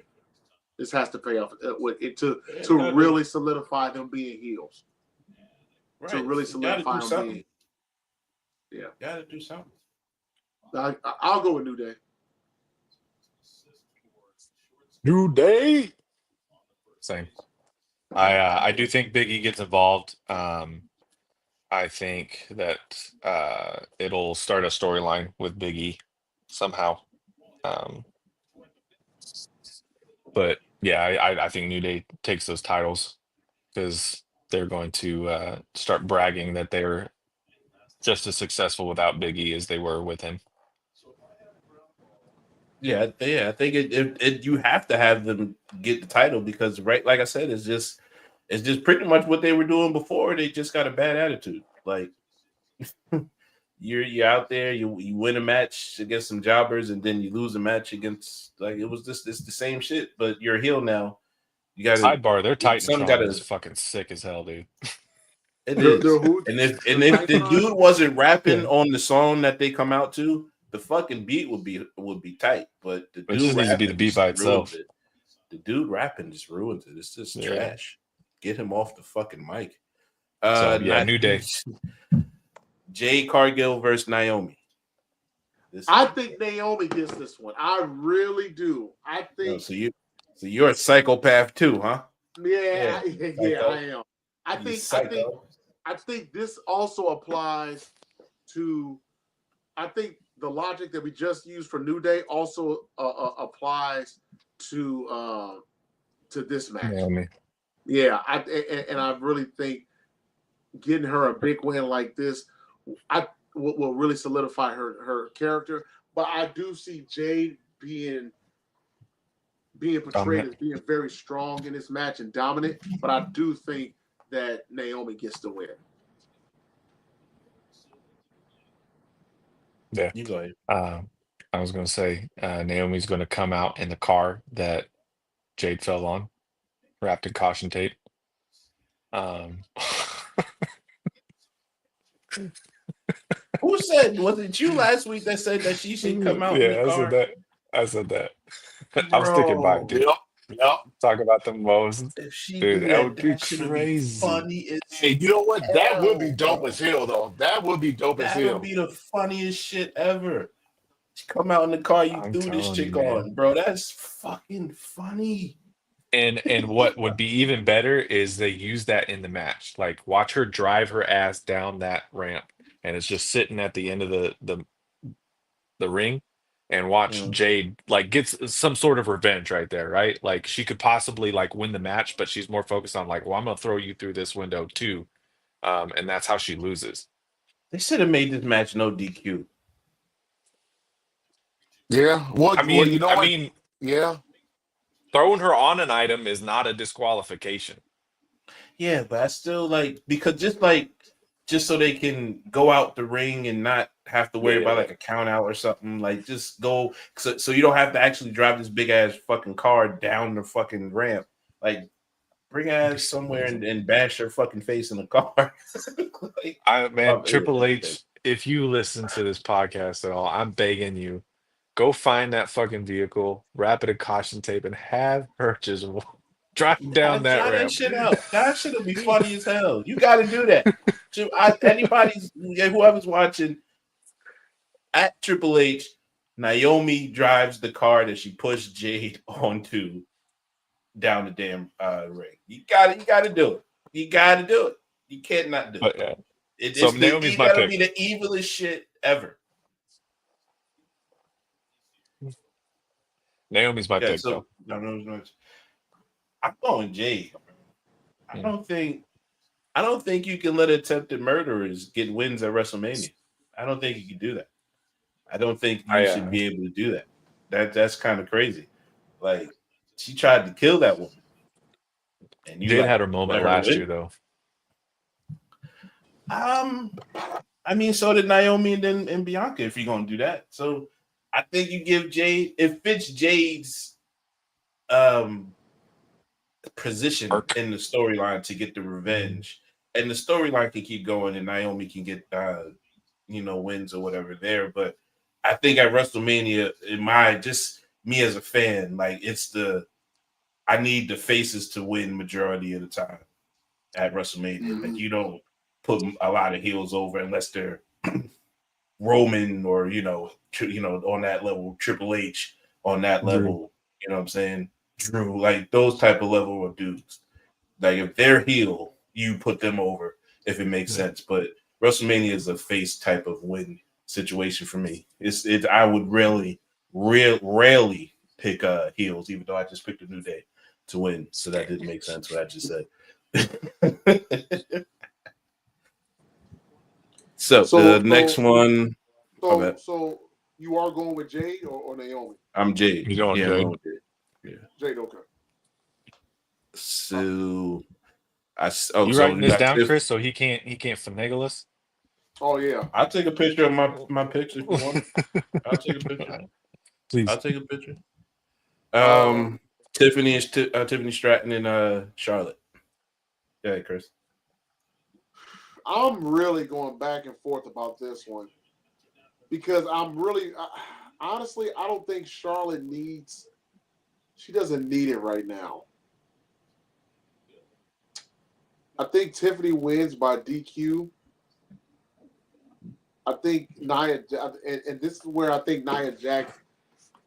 This has to pay off to really solidify them being heels. Right. To really solidify them being. Yeah, gotta do something. I'll go with New Day. New Day. Same. I do think Big E gets involved. I think that it'll start a storyline with Big E somehow. But yeah, I think New Day takes those titles because they're going to start bragging that they're just as successful without Big E as they were with him. Yeah. I think you have to have them get the title because, right, like I said, it's just pretty much what they were doing before. They just got a bad attitude. Like, you're out there, you win a match against some jobbers, and then you lose a match against, like, it's the same shit. But you're a heel now. You got sidebar. Their Titantron is fucking sick as hell, dude. It is. And if the dude wasn't rapping on the song that they come out to, the fucking beat would be tight, but the It dude just needs to be the rapping beat just by ruins itself. it. The dude rapping just ruins it. It's just trash. Get him off the fucking mic. So yeah, New Day. Jade Cargill versus Naomi. I think Naomi gets this one. I really do. I think. So you're a psychopath too, huh? Yeah, I am. I think this also applies to. I think the logic that we just used for New Day also applies to this match. Naomi. Yeah, I really think getting her a big win like this, will really solidify her character. But I do see Jade being portrayed as being very strong in this match and dominant. But I do think that Naomi gets the win. Yeah. You go ahead. I was going to say Naomi's going to come out in the car that Jade fell on, wrapped in caution tape. Who said? Was it you last week that said that she should come out in the car? I said that. I was thinking about it, dude. Yep. Talk about the most. If she Dude, do that would be should crazy. Be funny as Hey, you know what? That would be dope bro. as hell, though. That would be dope as hell. That would be the funniest shit ever. She come out in the car, you threw this chick on, bro. That's fucking funny. And what would be even better is they use that in the match. Like, watch her drive her ass down that ramp, and it's just sitting at the end of the ring, and watch Jade like gets some sort of revenge right there, right? Like she could possibly like win the match, but she's more focused on like, well, I'm gonna throw you through this window too, and that's how she loses. They should have made this match no DQ. Yeah. Well, you know what? Yeah. Throwing her on an item is not a disqualification. Yeah, but I still like because just so they can go out the ring and not have to worry about like a count out or something. Like just go so you don't have to actually drive this big ass fucking car down the fucking ramp. Like bring ass somewhere and bash her fucking face in the car. Triple H, if you listen to this podcast at all, I'm begging you, go find that fucking vehicle, wrap it in caution tape, and have her just drive down that ramp. That shit out. That shit will be funny as hell. You got to do that. Whoever's watching at Triple H, Naomi drives the car that she pushed Jade onto down the damn ring. You got to do it. You got to do it. You can't not do it. So Naomi's my pick. That'll be the evilest shit ever. Naomi's my pick, though. I'm going Jade. I don't think you can let attempted murderers get wins at WrestleMania. I don't think you can do that. I don't think you should be able to do that. That's kind of crazy. Like she tried to kill that woman. And you Jade had her moment last year, though. I mean, so did Naomi and Bianca. If you're gonna do that, so I think you give Jade. It fits Jade's position in the storyline to get the revenge, and the storyline can keep going, and Naomi can get wins or whatever there. But I think at WrestleMania, just me as a fan, like I need the faces to win majority of the time at WrestleMania. Like you don't put a lot of heels over unless they're Roman or on that level, Triple H on that level. You know what I'm saying? Drew, like those type of level of dudes. Like if they're heel, you put them over if it makes sense. But WrestleMania is a face type of win situation for me. I would rarely pick heels, even though I just picked a New Day to win. So that didn't make sense what I just said. So the next one. So you are going with Jade or Naomi? I'm Jade. You going Jade? Yeah. Jade, okay. So you writing this down, Chris, so he can't finagle us? Oh yeah. I'll take a picture of my picture if you want. I'll take a picture. Please. I'll take a picture. Tiffany Stratton and Charlotte. Yeah, Chris. I'm really going back and forth about this one because I'm really honestly, I don't think Charlotte needs. She doesn't need it right now. I think Tiffany wins by DQ. I think Nia, and this is where I think Nia Jax.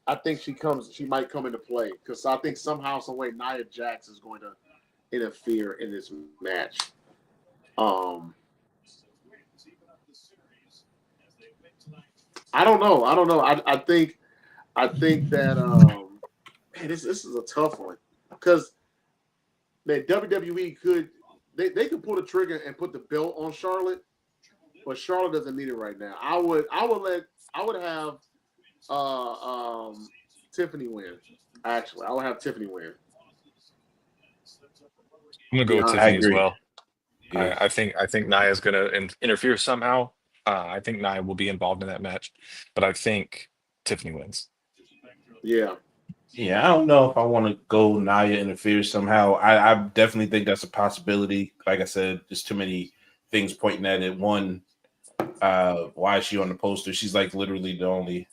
I think she might come into play because I think somehow, some way, Nia Jax is going to interfere in this match. I don't know. I think that man, this is a tough one because that WWE could they could pull the trigger and put the belt on Charlotte, but Charlotte doesn't need it right now. I would have Tiffany win. Actually, I would have Tiffany win. I'm gonna go with I Tiffany as agree. well. Yeah. I think Nia's gonna interfere somehow. I think Nia will be involved in that match, but I think Tiffany wins. Yeah. Yeah, I don't know if I want to go Nia interferes somehow. I definitely think that's a possibility. Like I said, there's too many things pointing at it. One, why is she on the poster? She's like literally the only.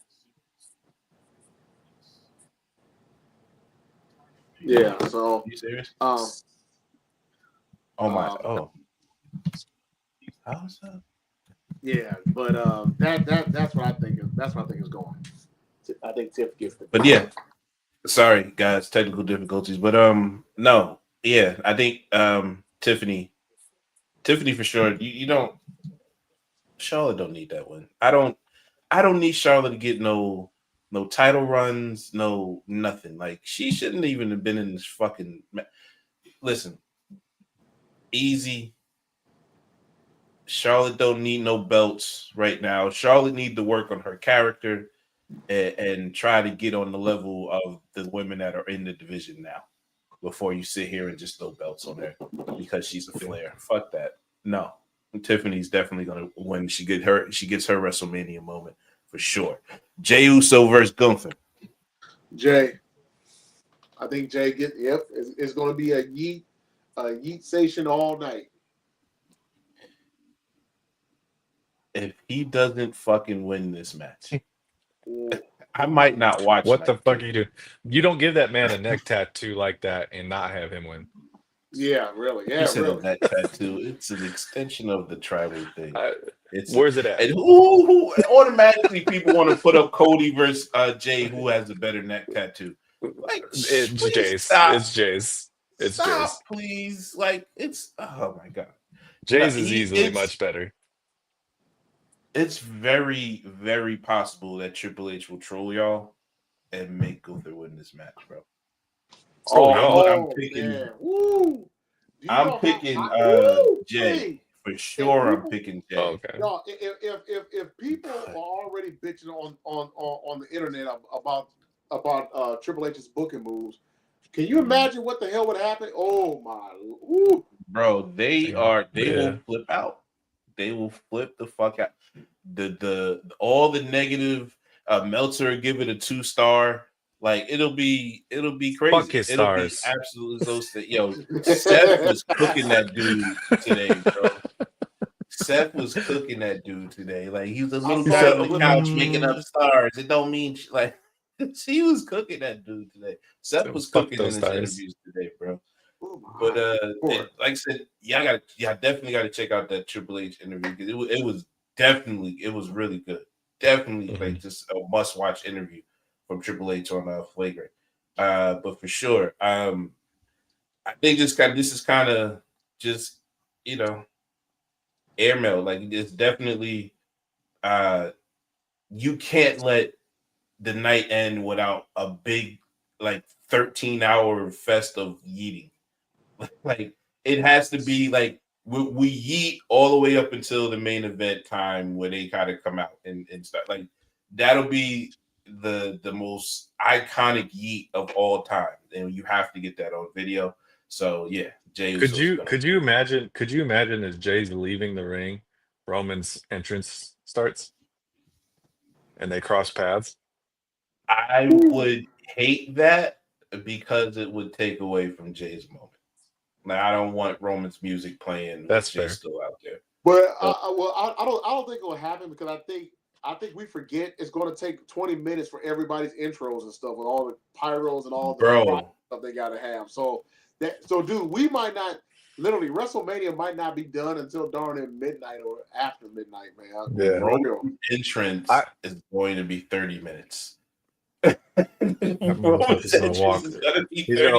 Yeah. So. You serious? Um. Oh my! Oh, how's that? Yeah, but that's what I think. That's what I think is going. I think Tiff gets the. But yeah, sorry guys, technical difficulties. But no, yeah, I think Tiffany for sure. You don't. Charlotte don't need that one. I don't need Charlotte to get no title runs, no nothing. Like she shouldn't even have been in this fucking. Listen, easy. Charlotte don't need no belts right now. Charlotte need to work on her character and try to get on the level of the women that are in the division now. Before you sit here and just throw belts on her because she's a Flair. Fuck that. No, Tiffany's definitely gonna win. She gets her WrestleMania moment for sure. Jey Uso versus Gunther. Jay. I think Jay it's going to be a yeet station all night. If he doesn't fucking win this match, I might not watch. What the fuck are you doing? You don't give that man a neck tattoo like that and not have him win. Yeah, really. Yeah, You said really. that tattoo. It's an extension of the tribal thing. Where's it at? And who automatically people want to put up Cody versus Jay, who has a better neck tattoo? Like It's Jay's. Stop. It's Jay's. It's Stop, Jay's. please. Like it's oh my god. Jay's is easily much better. It's very, very possible that Triple H will troll y'all and make Gunther win this match, bro. I'm picking. I'm picking Jay for sure. I'm picking Jay. Oh, okay. No, if people are already bitching on the internet about Triple H's booking moves, can you imagine what the hell would happen? Oh my, bro, they will flip out. They will flip the fuck out. The all the negative Meltzer give it a 2-star. Like it'll be crazy. Fuck his it'll stars. be absolutely those things. Yo, Seth was cooking that dude today, bro. Seth was cooking that dude today. Like he was a little guy on the couch making up stars. It don't mean like she was cooking that dude today. Seth was cooking in his interviews today, bro. But like I said, y'all definitely got to check out that Triple H interview because it was really good. Definitely like just a must watch interview from Triple H on Flagrant. But for sure, I think this is kind of just airmail. Like it's definitely you can't let the night end without a big 13-hour fest of yeeting. Like it has to be like we yeet all the way up until the main event time where they kind of come out and start. Like that'll be the most iconic yeet of all time, and you have to get that on video. So yeah, Jay. Could you imagine as Jay's leaving the ring, Roman's entrance starts, and they cross paths? I would hate that because it would take away from Jay's moment. Like I don't want Roman's music playing. That's Jay's fair. still out there. But I don't think it will happen because I think I think we forget it's going to take 20 minutes for everybody's intros and stuff with all the pyros and all the stuff they got to have. So dude, we might not literally WrestleMania might not be done until darn near midnight or after midnight, man. Yeah. Roman entrance is going to be 30 minutes. He's gonna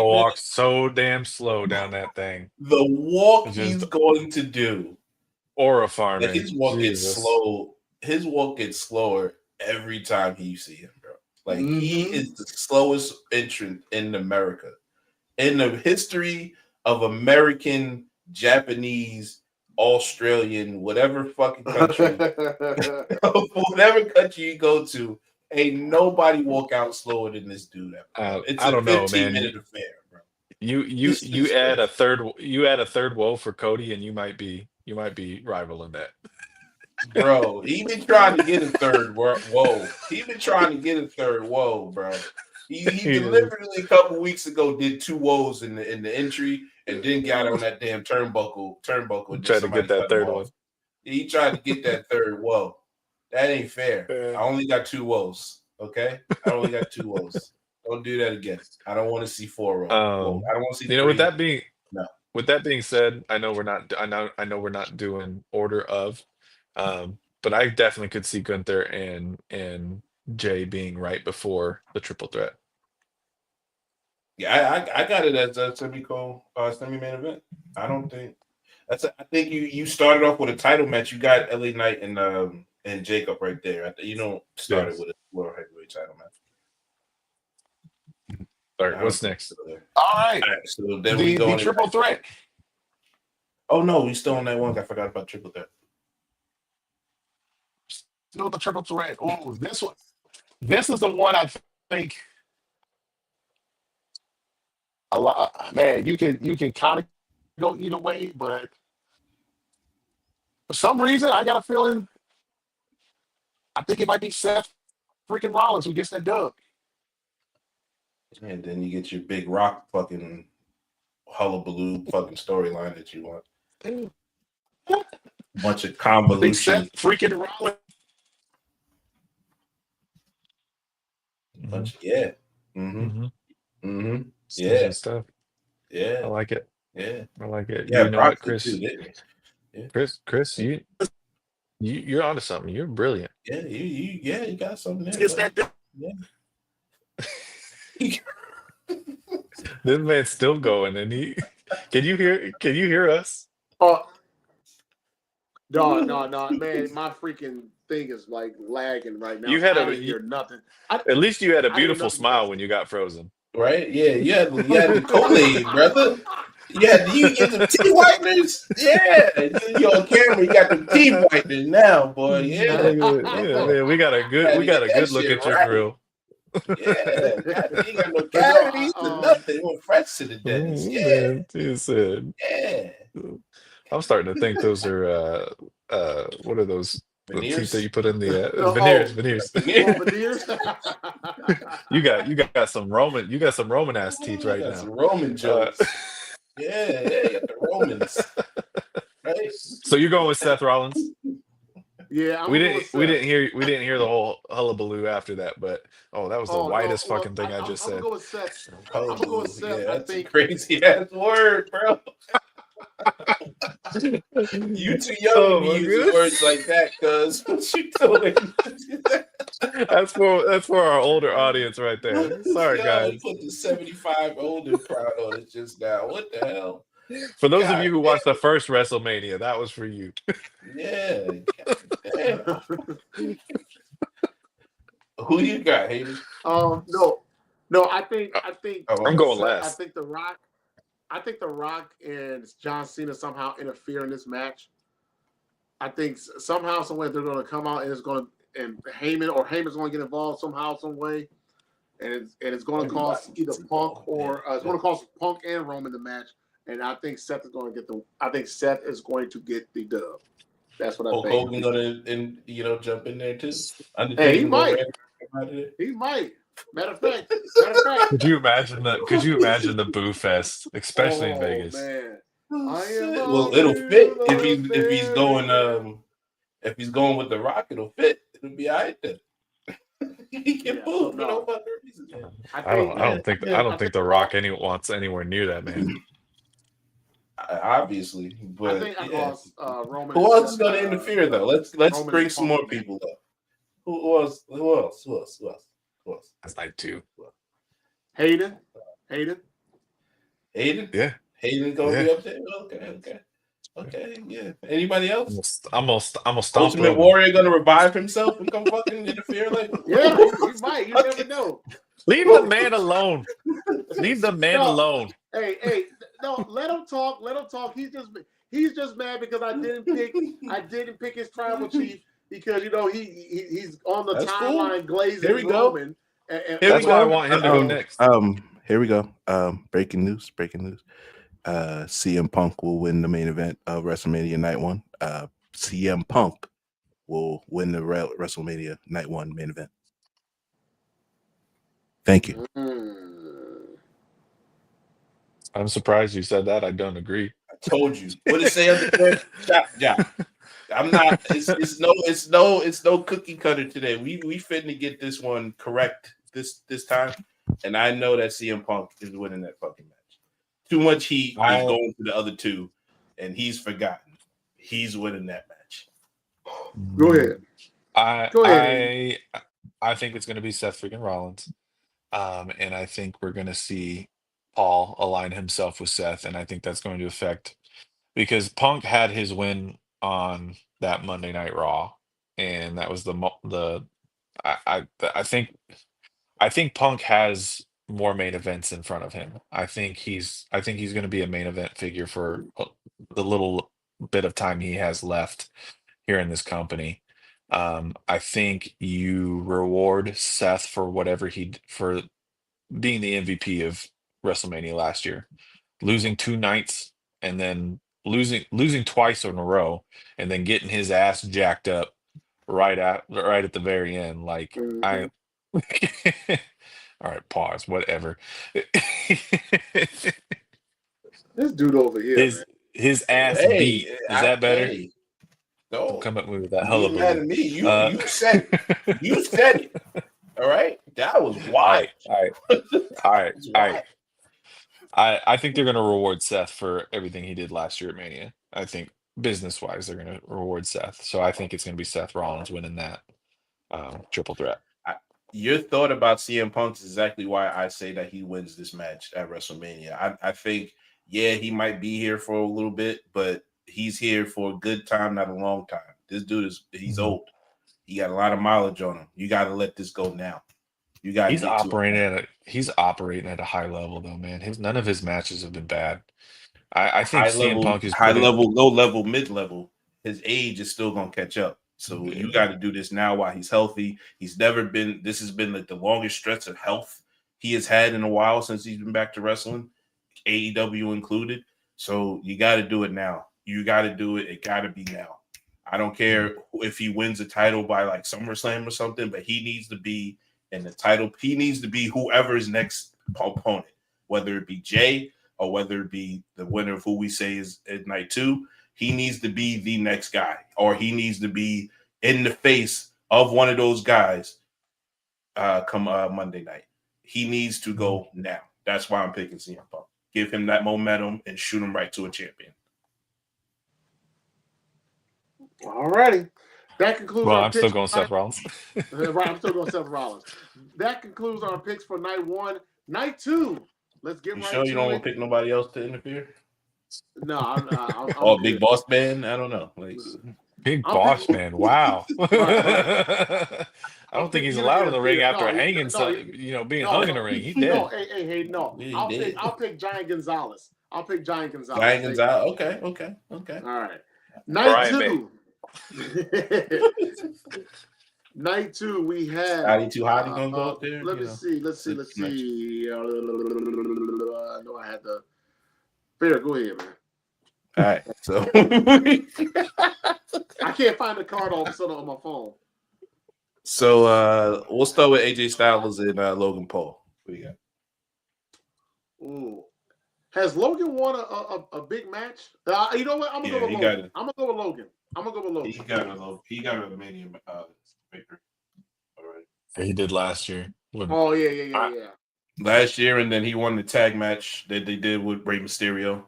walk so damn slow down that thing. The walk he's going to do, aura farming. His walk gets slow. His walk gets slower every time you see him, bro. Like he is the slowest entrant in America, in the history of American, Japanese, Australian, whatever fucking country, whatever country you go to. Ain't nobody walk out slower than this dude. It's I don't know, 15-minute affair, bro. You add a third woe for Cody, and you might be rivaling that. Bro, he been trying to get a third whoa. He been trying to get a third whoa, bro. He deliberately a couple weeks ago did 2 woes in the entry and then got on that damn turnbuckle. And tried to get that third one. He tried to get that third whoa. That ain't fair. I only got 2 woes. Okay, I only got 2 woes. Don't do that again. I don't want to see 4 woes. I don't want to see. With that being said, I know we're not doing order of, but I definitely could see Gunther and Jay being right before the triple threat. Yeah, I got it as a semi-main event. I don't think I think you started off with a title match. You got LA Knight and Jacob right there. You don't start it with a world heavyweight title match. All right, what's next? All right. So then we go the triple threat. Oh no, we still on that one. I forgot about triple threat. Still the triple threat. Oh, this one. This is the one I think a lot. Man, you can kind of go either way, but for some reason, I got a feeling. I think it might be Seth freaking Rollins who gets that dub. And then you get your big rock fucking hullabaloo fucking storyline that you want. Bunch of convolution. Seth freaking Rollins. Yeah. Yeah. Stuff. Yeah. I like it. Yeah. I like it. Yeah, you know what, Chris? Too, yeah. Chris, you're onto something. You're brilliant. Yeah, you got something there. It's that. Yeah. This man's still going, and can you hear us? No, man, my freaking thing is like lagging right now. You had I didn't hear nothing. At least you had a beautiful smile when you got frozen. Right? Yeah, you had the Kool-Aid, brother. You get the teeth whiteners. Yeah, you on camera. You got the teeth whiteners now, boy. Yeah, man, we got a good look at your grill. Yeah, you got no cavities or nothing. It went fresh to the dentist. Yeah, you said. Yeah. I'm starting to think those are what are those? Veneers? The teeth that you put in the veneers. Veneers. You got some Roman ass teeth right now. Some Roman jokes. Yeah, you got the Romans. Right? So you're going with Seth Rollins? Yeah, we didn't hear the whole hullabaloo after that, but that was the whitest fucking thing I just said. I'm gonna go with Seth. I'm gonna go with Seth. Yeah, that's a crazy ass word, bro. You too young to be using words like that, cuz what you doing? That's for our older audience right there. Sorry, guys. Put the 75 older crowd on it just now. What the hell? For those of you who watched the first WrestleMania, that was for you. Yeah. Who you got, Hayden? No. I think. I'm going last. I think The Rock and John Cena somehow interfere in this match. I think somehow, some way they're going to come out and Heyman's going to get involved somehow, some way, and it's going to cost either Punk or it's going to cost Punk and Roman the match. And I think Seth is going to get the dub. That's what I think. Hogan going to jump in there too. Hey, he might. He might. Matter of fact. Could you imagine the boo fest, especially in Vegas? Man. Well, it'll fit if he's going with The Rock. It'll fit. It'll be all right then. He can move for no fucking reason. Yeah. I don't think The Rock wants anywhere near that man. Obviously, but I think Roman. who else is going to interfere though? Let's Roman bring some more people up. Who else? That's night 2. Hayden. Hayden? Yeah. Hayden gonna be up there? Okay, yeah. Anybody else? I'm gonna stomp Ultimate Roman. Warrior gonna revive himself and come fucking interfere? Like, Yeah, he might. You never know. Leave the man alone. Leave the man alone. Hey, no, let him talk. Let him talk. He's just mad because I didn't pick his tribal chief because he's on the timeline glazing. Here we go. Roman. That's why I want him to go next. Here we go. Breaking news. CM Punk will win the main event of WrestleMania Night 1. CM Punk will win the WrestleMania Night 1 main event. Thank you. I'm surprised you said that. I don't agree. I told you. What did it say on the first? Yeah. I'm not. It's no cookie cutter today. We finna get this one correct this time, and I know that CM Punk is winning that fucking match. Too much heat is going to the other two, and he's forgotten. He's winning that match. Go ahead. I think it's going to be Seth freaking Rollins, and I think we're going to see Paul align himself with Seth, and I think that's going to affect because Punk had his win on that Monday Night Raw, and that was I think Punk has more main events in front of him. I think he's going to be a main event figure for the little bit of time he has left here in this company. I think you reward Seth for for being the MVP of WrestleMania last year, losing 2 nights and then losing twice in a row and then getting his ass jacked up right at the very end. Like I all right, pause, whatever. This dude over here, his ass beat. Is that better? No. Don't come up with that You hullabaloo. mad at me. You said it. You said it. All right? That was wild. All right. I think they're going to reward Seth for everything he did last year at Mania. I think business-wise, they're going to reward Seth. So I think it's going to be Seth Rollins winning that triple threat. Your thought about CM Punk is exactly why I say that he wins this match at WrestleMania. I think, he might be here for a little bit, but he's here for a good time, not a long time. This dude he's old. He got a lot of mileage on him. You got to let this go now. You got. He's operating at a high level though, man. None of his matches have been bad. I think CM Punk is high level, low level, mid level. His age is still gonna catch up. So you got to do this now while he's healthy. This has been like the longest stretch of health he has had in a while since he's been back to wrestling, AEW included. So you got to do it now. You got to do it. It got to be now. I don't care if he wins a title by like SummerSlam or something, but he needs to be in the title. He needs to be whoever's next opponent, whether it be Jay or whether it be the winner of who we say is at night 2. He needs to be the next guy, or he needs to be in the face of one of those guys come Monday night. He needs to go now. That's why I'm picking CM Punk. Give him that momentum and shoot him right to a champion. All righty. That concludes our picks. I'm still going Seth Rollins. Right, I'm still going Seth Rollins. That concludes our picks for night 1. Night 2. Let's get right to it. You sure you don't want to pick nobody else to interfere? No, I'm Big Boss Man? I don't know. Big Boss Man. Wow. I don't think he's allowed in the ring after hanging. Being hung in the ring. He's dead. No. I'll pick Giant Gonzalez. Giant Gonzalez. Okay. All right. Night 2. Night 2. We have. Scotty Too Hotty gonna go up there. Let's see. I know I had the. Fair, go ahead, man. All right, so I can't find the card all of a sudden on my phone. So we'll start with AJ Styles and Logan Paul. What do you got? Ooh. Has Logan won a big match? You know what? I'm gonna go with Logan. I'm gonna go with Logan. He got a Mania victory already. He did last year. Oh yeah. Last year, and then he won the tag match that they did with Rey Mysterio,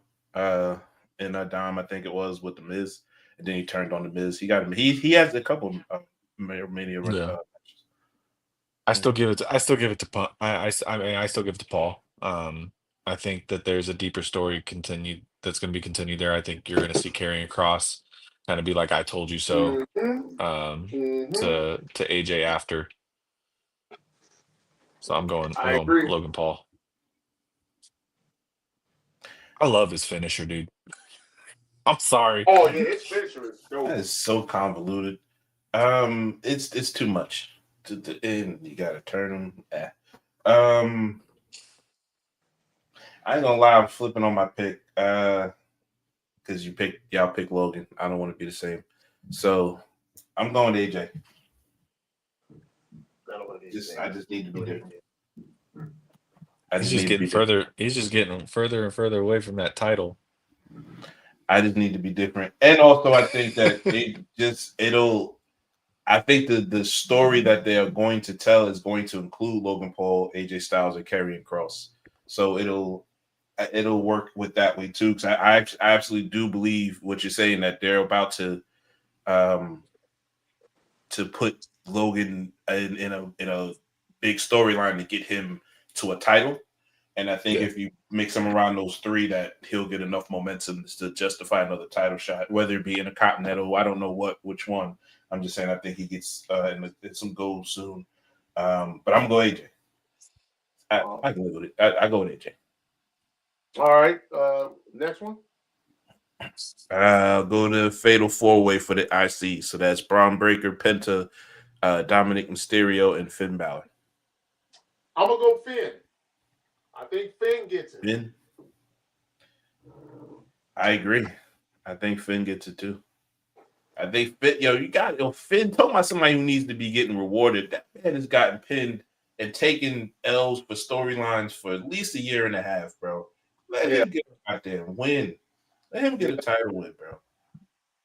in a Dom, I think it was, with the Miz, and then he turned on the Miz. He got him. He has a couple Mania Yeah. matches. I still give it to Paul. I mean, I still give it to Paul. I think that there's a deeper story that's going to be continued there. I think you're going to see Karrion Kross kind of be like, "I told you so," to AJ after. So I'm going agree. Logan Paul. I love his finisher, dude. I'm sorry. Oh yeah, his finisher is dope. That is so convoluted. It's too much. And you gotta turn them. I ain't gonna lie, I'm flipping on my pick. Because y'all pick Logan. I don't want to be the same. So I'm going to AJ. I just need to be different. He's just getting further and further away from that title. I just need to be different. And also I think that I think the story that they are going to tell is going to include Logan Paul, AJ Styles, and Karrion Kross. So it'll work with that way too. Because I absolutely do believe what you're saying, that they're about to put Logan in a big storyline to get him to a title. And I think if you mix him around those three, that he'll get enough momentum to justify another title shot, whether it be in a Continental. I don't know which one. I'm just saying I think he gets in some gold soon. But I'm going AJ. I can live with it. I go with AJ. All right. Next one. Go to Fatal 4-Way for the IC. So that's Braun Breaker, Penta, Dominic Mysterio, and Finn Balor. I'm gonna go Finn. I think Finn gets it. Finn. I agree. I think Finn gets it too. I think Finn, talking about somebody who needs to be getting rewarded. That man has gotten pinned and taken L's for storylines for at least a year and a half, bro. Let him get out there and win. Let him get a title win, bro.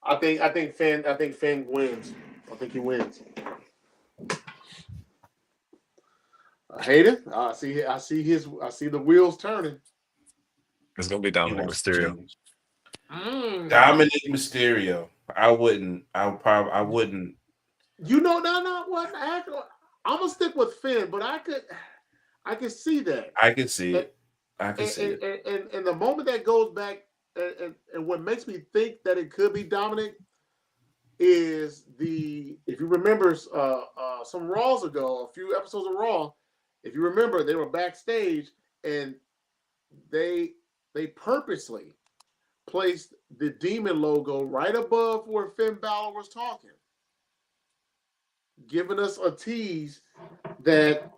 I think Finn wins. I think he wins. Hayden, I see the wheels turning. It's gonna be Dominic Mysterio. Dominic Mysterio. I wouldn't. You know, what? I'm gonna stick with Finn, but I could see that. I can see it. I can see it. And the moment that goes back, and what makes me think that it could be Dominic is if you remember some Raws ago, a few episodes of Raw, if you remember, they were backstage and they purposely placed the Demon logo right above where Finn Balor was talking, giving us a tease that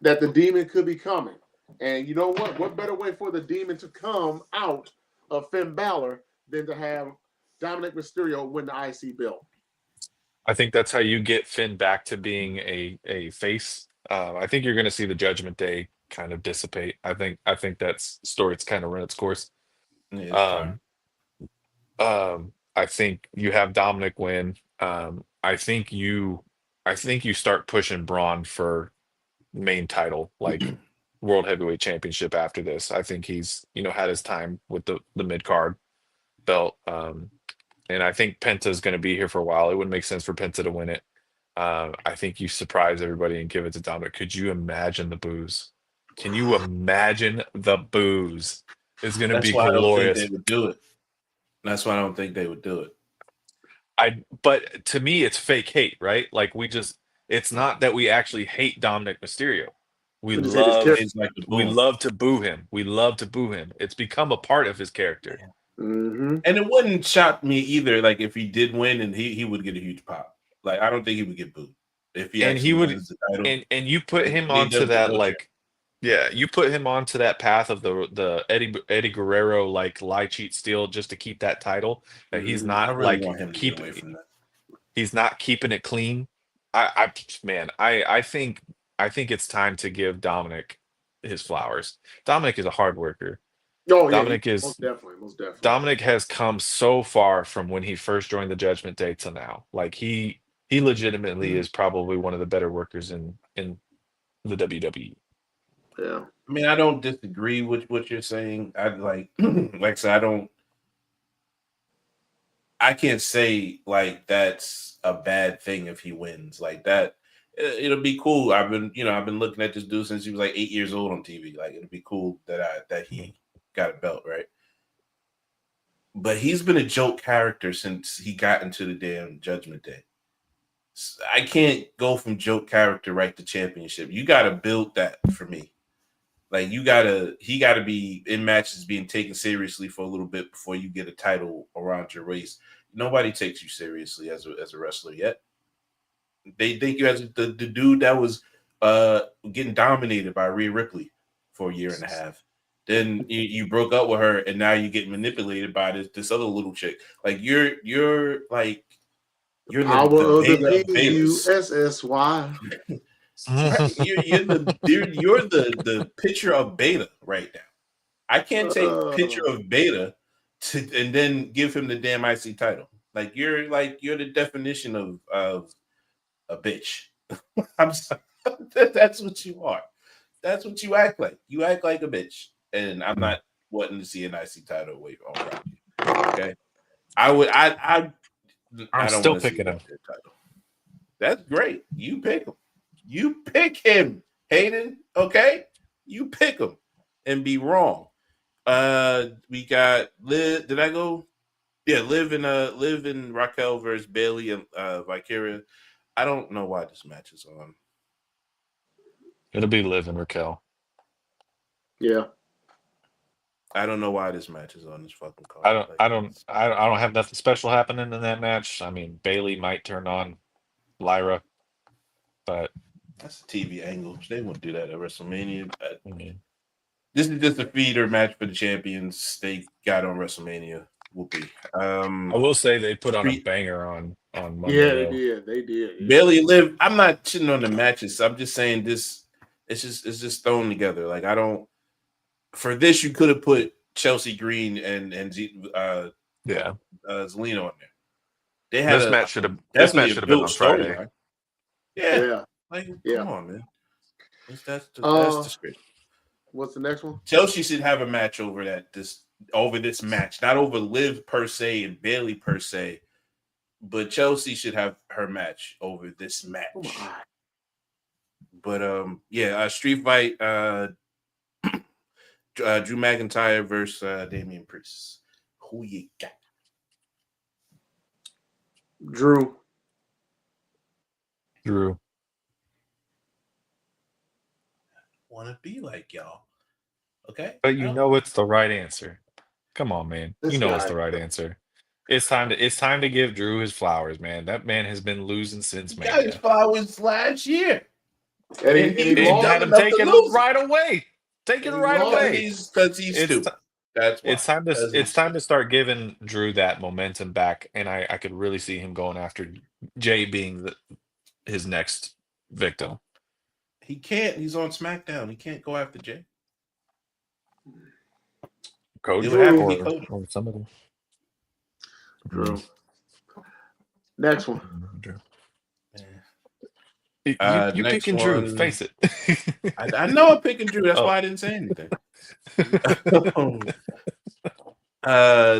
the Demon could be coming. And you know what? What better way for the Demon to come out of Finn Balor than to have Dominic Mysterio win the IC belt? I think that's how you get Finn back to being a face. I think you're going to see the Judgment Day kind of dissipate. I think that story's kind of run its course. Yeah, I think you have Dominic win. I think you start pushing Braun for main title, like World Heavyweight Championship after this. I think he's had his time with the mid card belt. And I think Penta's going to be here for a while. It wouldn't make sense for Penta to win it. I think you surprise everybody and give it to Dominic. Could you imagine the boos? Can you imagine the boos? It's going to be glorious. I don't think they would do it. That's why I don't think they would do it. But to me, it's fake hate, right? Like it's not that we actually hate Dominic Mysterio. We love to boo him. We love to boo him. It's become a part of his character. Mm-hmm. And it wouldn't shock me either. Like if he did win, and he would get a huge pop. Like I don't think he would get booed if he wins the title. And you put him onto that you put him onto that path of the Eddie Guerrero like lie, cheat, steal just to keep that title. That he's not want him to get away from that. He's not keeping it clean. I think it's time to give Dominic his flowers. Dominic is a hard worker. Oh, yeah, Dominic is most definitely. Dominic has come so far from when he first joined the Judgment Day to now. Like he He legitimately is probably one of the better workers in the WWE. Yeah. I mean, I don't disagree with what you're saying. I like, like I said, I can't say like that's a bad thing if he wins like that. It'll be cool. I've been looking at this dude since he was like 8 years old on TV. Like, it'll be cool that he got a belt, right? But he's been a joke character since he got into the damn Judgment Day. I can't go from joke character right to championship. You got to build that for me. Like, he got to be in matches being taken seriously for a little bit before you get a title around your waist. Nobody takes you seriously as a wrestler yet. They think you as the dude that was getting dominated by Rhea Ripley for a year and a half. Then you broke up with her, and now you get manipulated by this other little chick. Like, you're the Power of the beta of betas. PUSSY. Right? You're the picture of beta right now. I can't take picture of beta and then give him the damn IC title. You're the definition of a bitch. I'm sorry. That's what you are. That's what you act like. You act like a bitch, and I'm not wanting to see an IC title away on Rocky. Okay, I would. I I'm don't still want to see picking him. that title. That's great. You pick him. You pick him, Hayden. Okay, you pick him, and be wrong. We got Liv. Did I go? Yeah, Liv and Raquel versus Bailey and Vicaria. I don't know why this match is on. It'll be Liv and Raquel. Yeah. I don't know why this match is on this fucking card. I don't have nothing special happening in that match. I mean, Bailey might turn on Lyra, but That's a TV angle. They won't do that at WrestleMania. I mean, This is just a feeder match for the champions. They got on WrestleMania. Whoopee. I will say they put on a banger on Monday. Yeah, though. they did. Yeah. Bailey Liv. I'm not shitting on the matches. I'm just saying this. It's just thrown together. Like, I don't. For this, you could have put Chelsea Green and Zelina on there. They had This match should have been on Friday. Storyline. Yeah. Come on, man. That's the script. What's the next one? Chelsea should have a match over this match, not over Liv per se and Bailey per se, but Chelsea should have her match over this match. But Street Fight, Drew McIntyre versus Damian Priest. Who you got? Drew. Want to be like y'all. Okay. But you know it's the right answer. Come on, man. This You know guy. it's the right answer. It's time to give Drew his flowers, man. That man has been losing since He got his Mania. flowers last year. And he He lost had him enough to taken lose. right away. Taking it right away. Because he's It's stupid. That's why. it's time to start giving Drew that momentum back, and I could really see him going after Jay being his next victim. He can't. He's on SmackDown. He can't go after Jay. Cody It would have to be or Cody. somebody. Drew. Next one. Drew. Yeah. You next picking Drew, one- face it. I know I'm picking Drew. That's why I didn't say anything.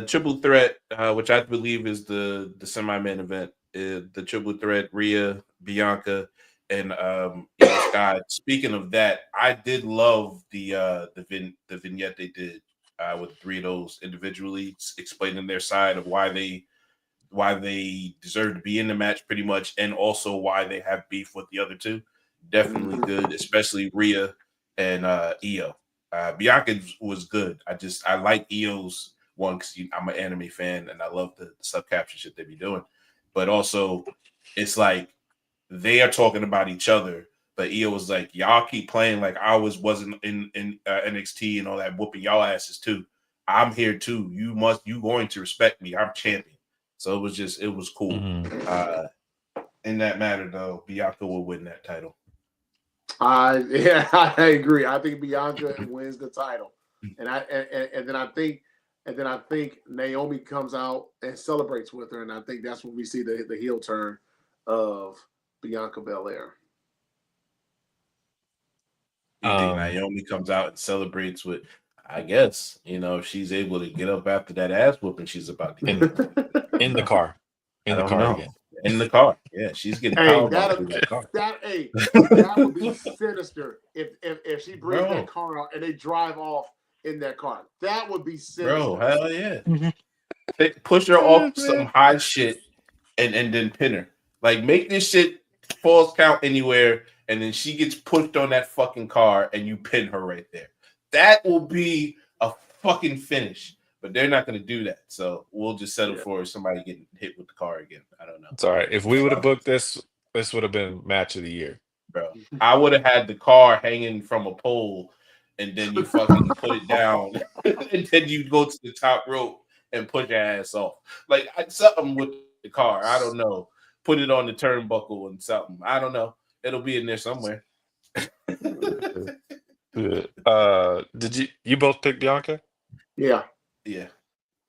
Triple threat, which I believe is the semi-main event, the triple threat: Rhea, Bianca, and Scott. Speaking of that, I did love the vignette they did with three of those individually explaining their side of why they deserve to be in the match, pretty much, and also why they have beef with the other two. Definitely good, especially Rhea and Io. Bianca was good. I like Io's one because I'm an anime fan and I love the subcaption shit they be doing. But also, it's like they are talking about each other. But Io was like, y'all keep playing like I wasn't in NXT and all that, whooping y'all asses too. I'm here too. You going to respect me. I'm champion. So it was cool. Mm-hmm. In that matter, though, Bianca will win that title. I agree. I think Bianca wins the title, and then I think Naomi comes out and celebrates with her, and I think that's when we see the heel turn of Bianca Belair. You think Naomi comes out and celebrates with? I guess if she's able to get up after that ass whooping she's about to get in the car, I don't car know. again. In the car, yeah, she's getting powerbombed in that car. That would be sinister if she brings that car out and they drive off in that car. That would be sinister. Bro, hell yeah. Push her off some high shit and then pin her. Like, make this shit falls count anywhere, and then she gets pushed on that fucking car and you pin her right there. That will be a fucking finish. But they're not going to do that. So we'll just settle for somebody getting hit with the car again. I don't know. It's all right. If we would have booked this would have been match of the year. Bro, I would have had the car hanging from a pole, and then you fucking put it down, and then you go to the top rope and push your ass off. Like, something with the car. I don't know. Put it on the turnbuckle and something. I don't know. It'll be in there somewhere. Did you both pick Bianca? Yeah. Yeah.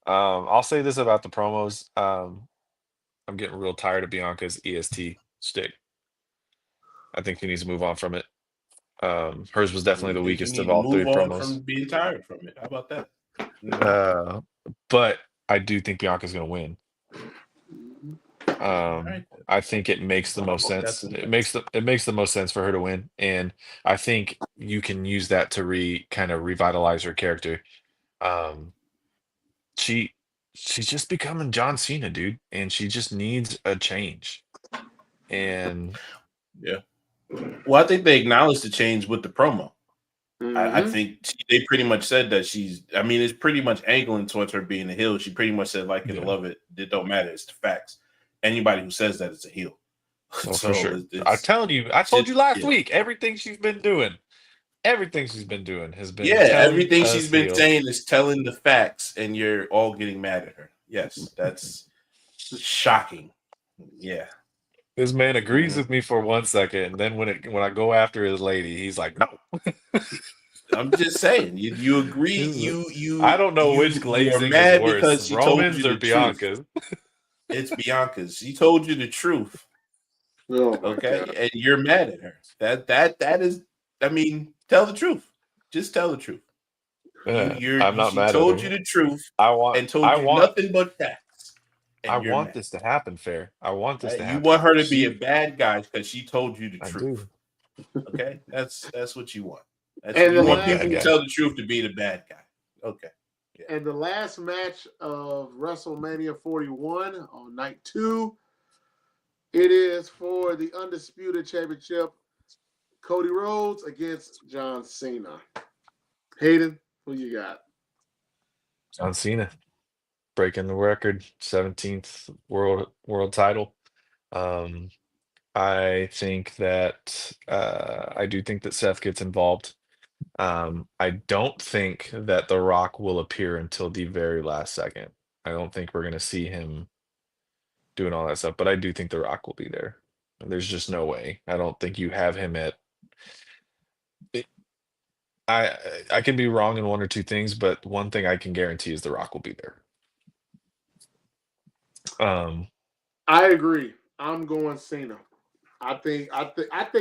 I'll say this about the promos. I'm getting real tired of Bianca's EST stick. I think she needs to move on from it. Hers was definitely the weakest of all three promos. From being tired from it. How about that? But I do think Bianca's going to win. I think it makes the most sense. It makes the most sense for her to win, and I think you can use that to kind of revitalize her character. She's just becoming John Cena, dude, and she just needs a change. And yeah, well, I think they acknowledged the change with the promo. I think they pretty much said that it's pretty much angling towards her being a heel. She pretty much said, like it or love it, it don't matter. It's the facts. Anybody who says that is a heel. So for sure. I'm telling you, I told you last week, everything she's been doing has been everything she's been saying is telling the facts, and you're all getting mad at her. Yes, that's shocking. Yeah. This man agrees with me for 1 second, and then when I go after his lady, he's like, "No." I'm just saying, you agree. You. I don't know which glazing is worse, Roman's or Bianca's. It's Bianca's. She told you the truth. Okay, and you're mad at her. That is. I mean, tell the truth. Just tell the truth. I'm not mad at her. She told you the truth. And told you nothing but facts. I want this to happen, Fair. I want this to happen. You want her to be a bad guy because she told you the truth. Okay, that's what you want. You want people to tell the truth to be the bad guy. Okay. Yeah. And the last match of WrestleMania 41 on night 2, it is for the Undisputed Championship. Cody Rhodes against John Cena. Hayden, who you got? John Cena breaking the record, 17th world title. I think that I do think that Seth gets involved. I don't think that The Rock will appear until the very last second. I don't think we're going to see him doing all that stuff, but I do think The Rock will be there. There's just no way. I don't think you have him at. I can be wrong in one or two things, but one thing I can guarantee is The Rock will be there. I agree. I'm going Cena. I think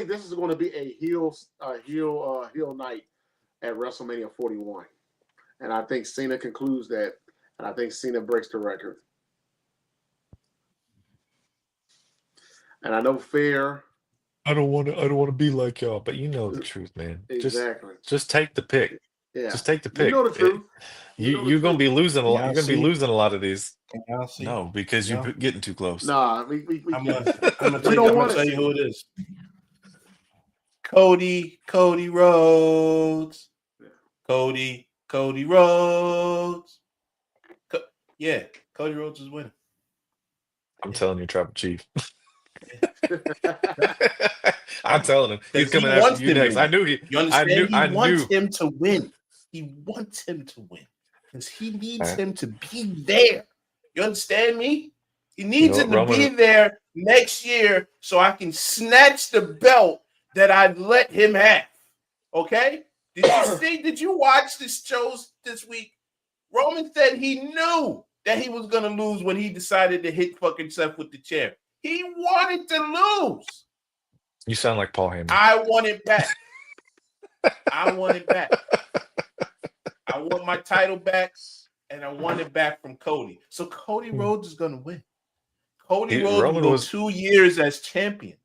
this is going to be a heel night at WrestleMania 41, and I think Cena concludes that, and I think Cena breaks the record. And I know Fair. I don't want to be like y'all, but you know the truth, man. Exactly. Just take the pick. Yeah. Just take the pick. You know the truth. You're gonna be losing a lot. You're gonna be losing a lot of these. No, because you're getting too close. Nah, I'm gonna tell you who it is. Cody Rhodes. Cody Rhodes. Cody Rhodes is winning. I'm telling you, Tribal Chief. I'm telling him he's coming after you next. I knew he. You understand? He wants him to win. He wants him to win because he needs him to be there. You understand me? He needs him to be there next year so I can snatch the belt that I let him have. Okay? Did you watch this shows this week? Roman said he knew that he was gonna lose when he decided to hit fucking Seth with the chair. He wanted to lose. You sound like Paul Heyman. I want it back. I want it back. I want my title back, and I want it back from Cody. So Cody Rhodes is going to win. Cody Rhodes Roman will go was 2 years as champion.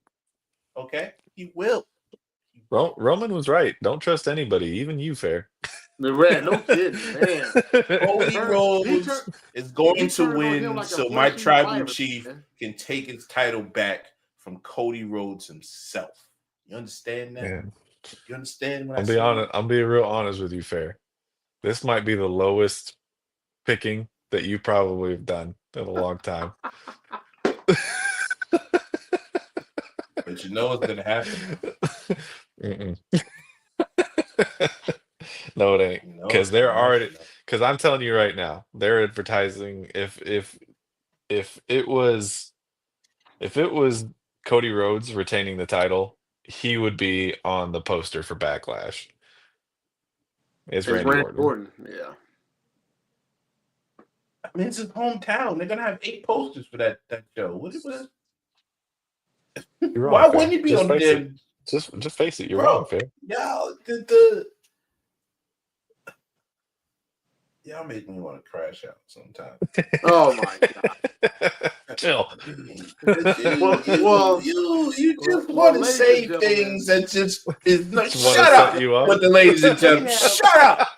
Okay? He will. Roman was right. Don't trust anybody, even you, Fair. Man, no kidding, man. Cody Rhodes is going to win, like so my tribal chief can take his title back from Cody Rhodes himself. You understand that? Man. You understand what I'll be honest. I'll be real honest with you, Fair. This might be the lowest picking that you probably have done in a long time. But you know what's gonna happen. No, it ain't. Because they're already. Because I'm telling you right now, they're advertising. If it was Cody Rhodes retaining the title, he would be on the poster for Backlash. It's Randy Orton. Yeah. I mean, it's his hometown. They're gonna have 8 posters for that show. What is that? Why wouldn't he be on there? Just face it. You're wrong, Fair. Y'all make me want to crash out sometimes. Oh my god! Chill. You just want to say things that just is not. Shut up, but the ladies and gentlemen, shut up.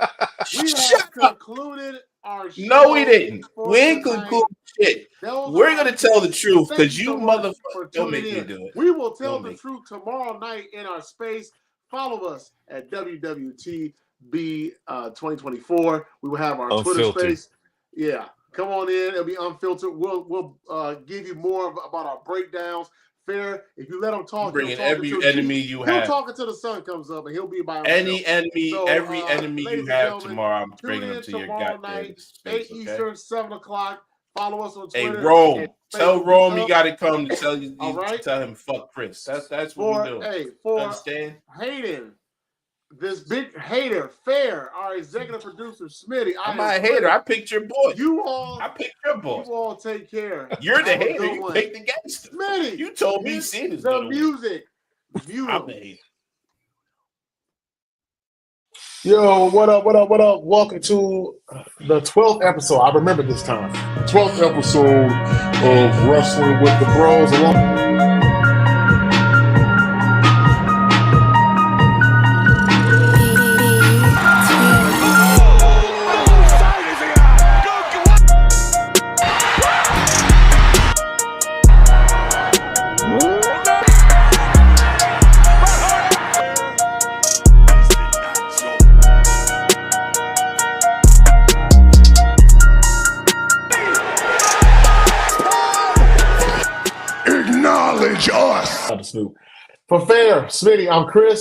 We have concluded our show. No, we didn't. We ain't concluded shit. We're gonna tell the truth because you motherfuckers don't make me do it. We will tell the truth tomorrow night in our space. Follow us at WWTB 2024. We will have our Twitter space. Yeah, come on in. It'll be unfiltered. We'll give you more about our breakdowns. Fair. If you let him talk, bring in every enemy you have. He'll talk until the sun comes up, and he'll be by himself. Any enemy, so, every enemy you have tomorrow, I'm bringing them to your goddamn night, space, 8 Eastern, 7 o'clock. Follow us on Twitter. Hey, Rome. Tell Rome you got to come to tell you. Right? Tell him fuck Chris. That's what we're doing. Hey, for understand? Hayden, this big hater, Fair, our executive producer, Smitty. I'm not a hater. I picked your boy. I picked your boy. You all take care. You're the hater. You picked the gangster. Smitty. You told me Sid is the music. I'm the hater. Yo, what up? Welcome to the 12th episode. I remember this time. 12th episode of Wrestling with the Bros. Acknowledge us. For Fair, Smitty, I'm Chris.